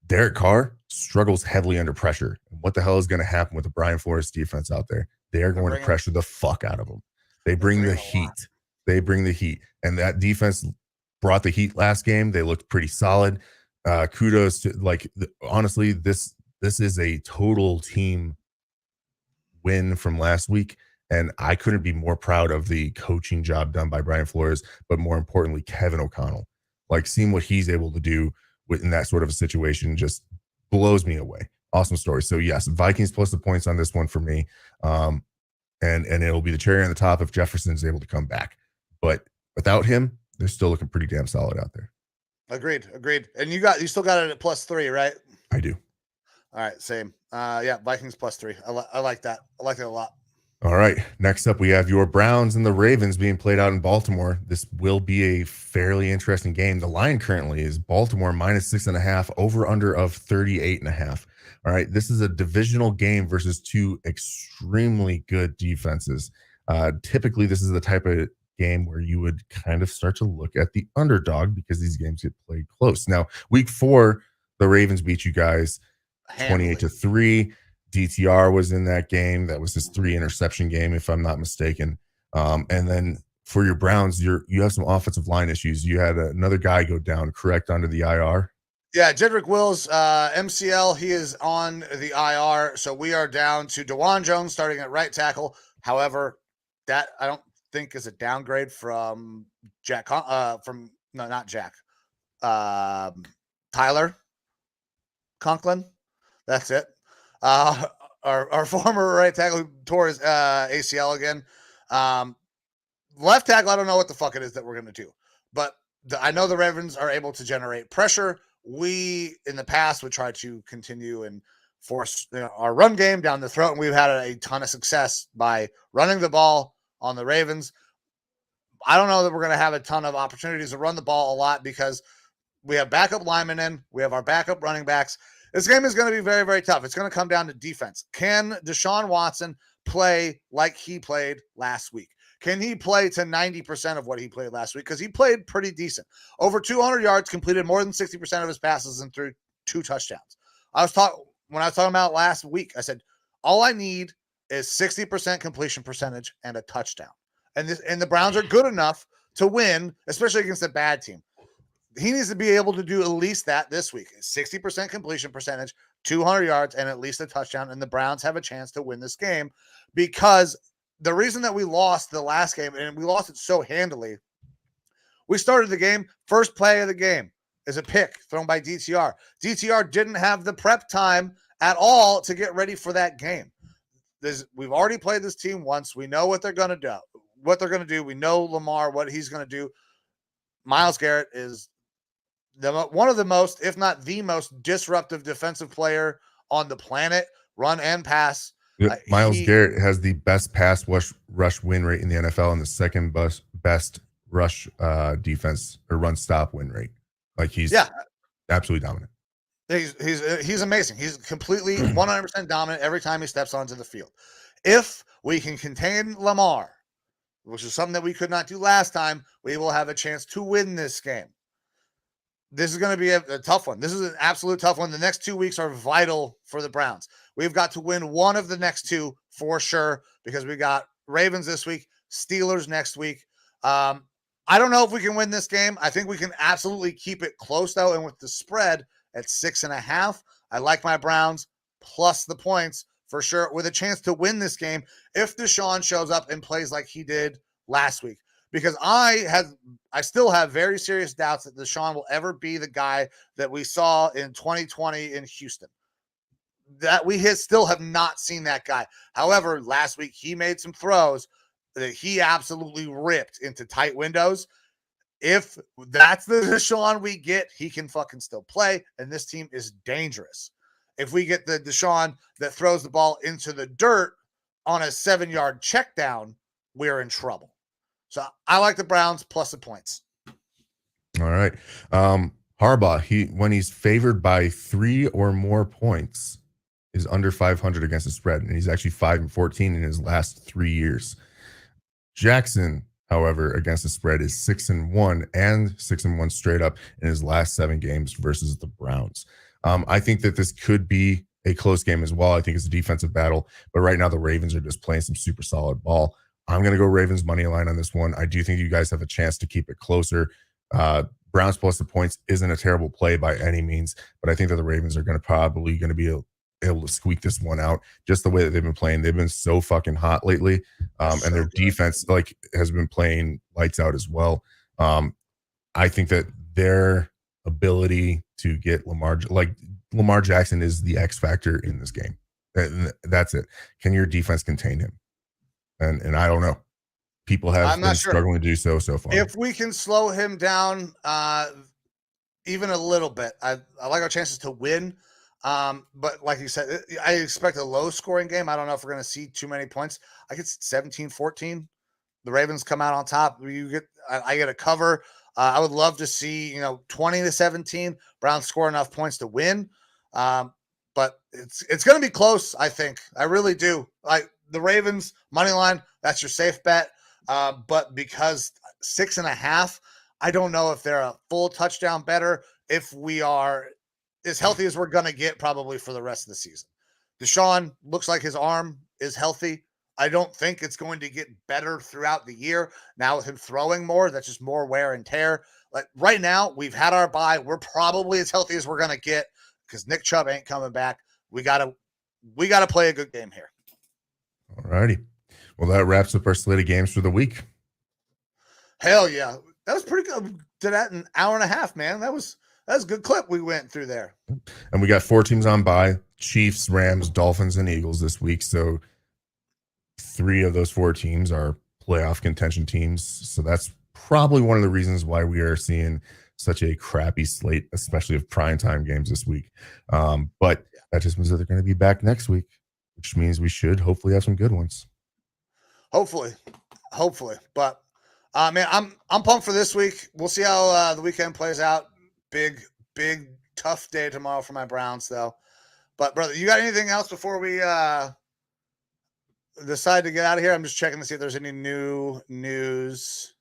Derek Carr struggles heavily under pressure. What the hell is going to happen with the Brian Flores defense out there? They are going to pressure the fuck out of them. They bring the heat. They bring the heat. And that defense brought the heat last game. They looked pretty solid. Kudos to honestly, this is a total team win from last week. And I couldn't be more proud of the coaching job done by Brian Flores, but more importantly, Kevin O'Connell. Seeing what he's able to do in that sort of a situation just blows me away. Awesome story. So yes, Vikings plus the points on this one for me. And it'll be the cherry on the top if Jefferson is able to come back. But without him, they're still looking pretty damn solid out there. Agreed. And you still got it at +3, right? I do. All right, same. Vikings +3. I like that. I like it a lot. All right. Next up, we have your Browns and the Ravens being played out in Baltimore. This will be a fairly interesting game. The line currently is Baltimore -6.5, over under of 38.5. All right. This is a divisional game versus 2 extremely good defenses. Typically, this is the type of game where you would kind of start to look at the underdog because these games get played close. Now, week 4, the Ravens beat you guys 28-3. DTR was in that game. That was his 3 interception game, if I'm not mistaken. And then for your Browns, you have some offensive line issues. You had another guy go down, correct, under the IR. Yeah, Jedrick Wills, MCL, he is on the IR. So we are down to DeJuan Jones starting at right tackle. However, that I don't think is a downgrade from Tyler Conklin. That's it. Our former right tackle who tore his ACL again. Left tackle, I don't know what the fuck it is that we're going to do. But I know the Ravens are able to generate pressure. We, in the past, would try to continue and force our run game down the throat, and we've had a ton of success by running the ball on the Ravens. I don't know that we're going to have a ton of opportunities to run the ball a lot because we have backup linemen in, we have our backup running backs. This game is going to be very, very tough. It's going to come down to defense. Can Deshaun Watson play like he played last week? Can he play to 90% of what he played last week? Because he played pretty decent. Over 200 yards, completed more than 60% of his passes, and threw 2 touchdowns. When I was talking about last week, I said, all I need is 60% completion percentage and a touchdown. And the Browns are good enough to win, especially against a bad team. He needs to be able to do at least that this week. 60% completion percentage, 200 yards, and at least a touchdown. And the Browns have a chance to win this game because the reason that we lost the last game, and we lost it so handily, we started the game, first play of the game is a pick thrown by DTR. DTR didn't have the prep time at all to get ready for that game. We've already played this team once. We know what they're going to do. We know Lamar, what he's going to do. Myles Garrett is one of the most, if not the most disruptive defensive player on the planet, run and pass. Myles Garrett has the best pass rush win rate in the NFL and the second best rush defense or run stop win rate. Like he's absolutely dominant. He's amazing. He's completely 100% dominant every time he steps onto the field. If we can contain Lamar, which is something that we could not do last time, we will have a chance to win this game. This is going to be a tough one. This is an absolute tough one. The next 2 weeks are vital for the Browns. We've got to win one of the next 2 for sure because we got Ravens this week, Steelers next week. I don't know if we can win this game. I think we can absolutely keep it close, though, and with the spread at 6.5, I like my Browns plus the points for sure with a chance to win this game if Deshaun shows up and plays like he did last week. Because I still have very serious doubts that Deshaun will ever be the guy that we saw in 2020 in Houston. That we still have not seen that guy. However, last week he made some throws that he absolutely ripped into tight windows. If that's the Deshaun we get, he can fucking still play, and this team is dangerous. If we get the Deshaun that throws the ball into the dirt on a 7-yard check down, we're in trouble. So I like the Browns plus the points. All right. Harbaugh, when he's favored by 3 or more points, is under 500 against the spread, and he's actually 5-14 in his last 3 years. Jackson, however, against the spread is 6-1 and 6-1 straight up in his last 7 games versus the Browns. I think that this could be a close game as well. I think it's a defensive battle, but right now the Ravens are just playing some super solid ball. I'm going to go Ravens money line on this one. I do think you guys have a chance to keep it closer. Browns plus the points isn't a terrible play by any means, but I think that the Ravens are probably going to be able to squeak this one out just the way that they've been playing. They've been so fucking hot lately. And their defense has been playing lights out as well. I think that their ability to get Lamar Jackson is the X factor in this game. That's it. Can your defense contain him? And I don't know. People have been struggling to do so far. If we can slow him down even a little bit, I like our chances to win. But like you said, I expect a low-scoring game. I don't know if we're going to see too many points. I get 17-14. The Ravens come out on top. I get a cover. I would love to see 20-17. Browns score enough points to win. But it's going to be close. I think I really do. Like the Ravens money line, that's your safe bet. But because 6.5, I don't know if they're a full touchdown better. If we are as healthy as we're going to get probably for the rest of the season. Deshaun looks like his arm is healthy. I don't think it's going to get better throughout the year. Now with him throwing more, that's just more wear and tear. Like right now, we've had our bye. We're probably as healthy as we're going to get because Nick Chubb ain't coming back. We got to play a good game here. All righty. Well, that wraps up our slate of games for the week. Hell yeah. That was pretty good. Did that in an hour and a half, man. That was a good clip we went through there. And we got 4 teams on bye: Chiefs, Rams, Dolphins, and Eagles this week. So 3 of those 4 teams are playoff contention teams. So that's probably one of the reasons why we are seeing such a crappy slate, especially of primetime games this week. But that just means that they're going to be back next week, which means we should hopefully have some good ones. Hopefully. But Man, I'm pumped for this week. We'll see how the weekend plays out. Big tough day tomorrow for my Browns, though. But brother, you got anything else before we decide to get out of here? I'm just checking to see if there's any new news.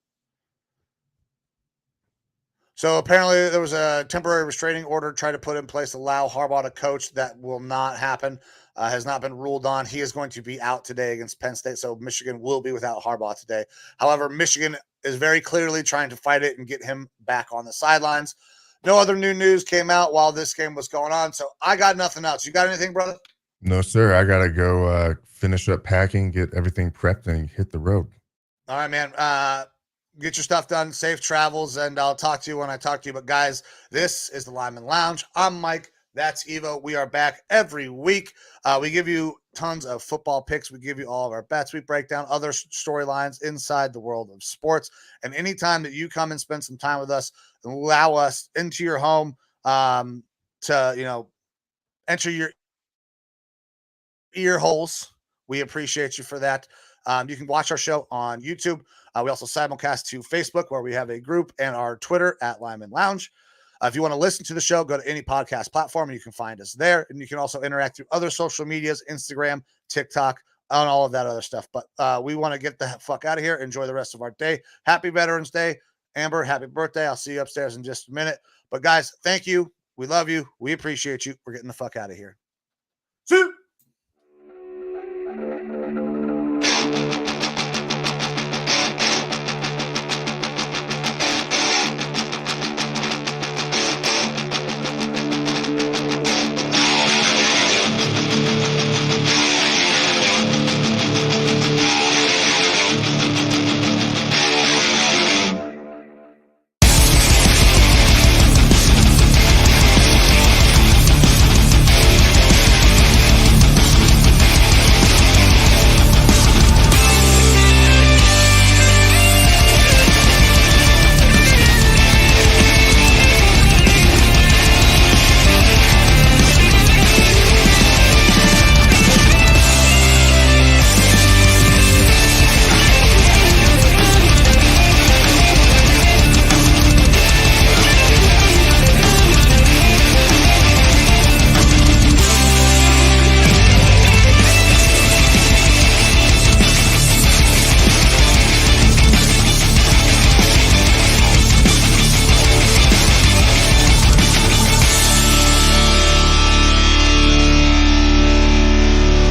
So apparently there was a temporary restraining order tried to put in place to allow Harbaugh to coach. That will not happen. Has not been ruled on. He is going to be out today against Penn State. So Michigan will be without Harbaugh today. However, Michigan is very clearly trying to fight it and get him back on the sidelines. No other new news came out while this game was going on. So I got nothing else. You got anything, brother? No, sir. I got to go finish up packing, get everything prepped, and hit the road. All right, man. Get your stuff done. Safe travels, and I'll talk to you when I talk to you. But, guys, this is the Lineman Lounge. I'm Mike. That's Evo. We are back every week. We give you tons of football picks. We give you all of our bets. We break down other storylines inside the world of sports. And anytime that you come and spend some time with us, allow us into your home to, enter your ear holes. We appreciate you for that. You can watch our show on YouTube. We also simulcast to Facebook, where we have a group, and our Twitter at Lineman Lounge. If you want to listen to the show, go to any podcast platform and you can find us there. And you can also interact through other social medias, Instagram, TikTok, and all of that other stuff. But we want to get the fuck out of here. Enjoy the rest of our day. Happy Veterans Day. Amber, happy birthday. I'll see you upstairs in just a minute. But guys, thank you. We love you. We appreciate you. We're getting the fuck out of here. See you.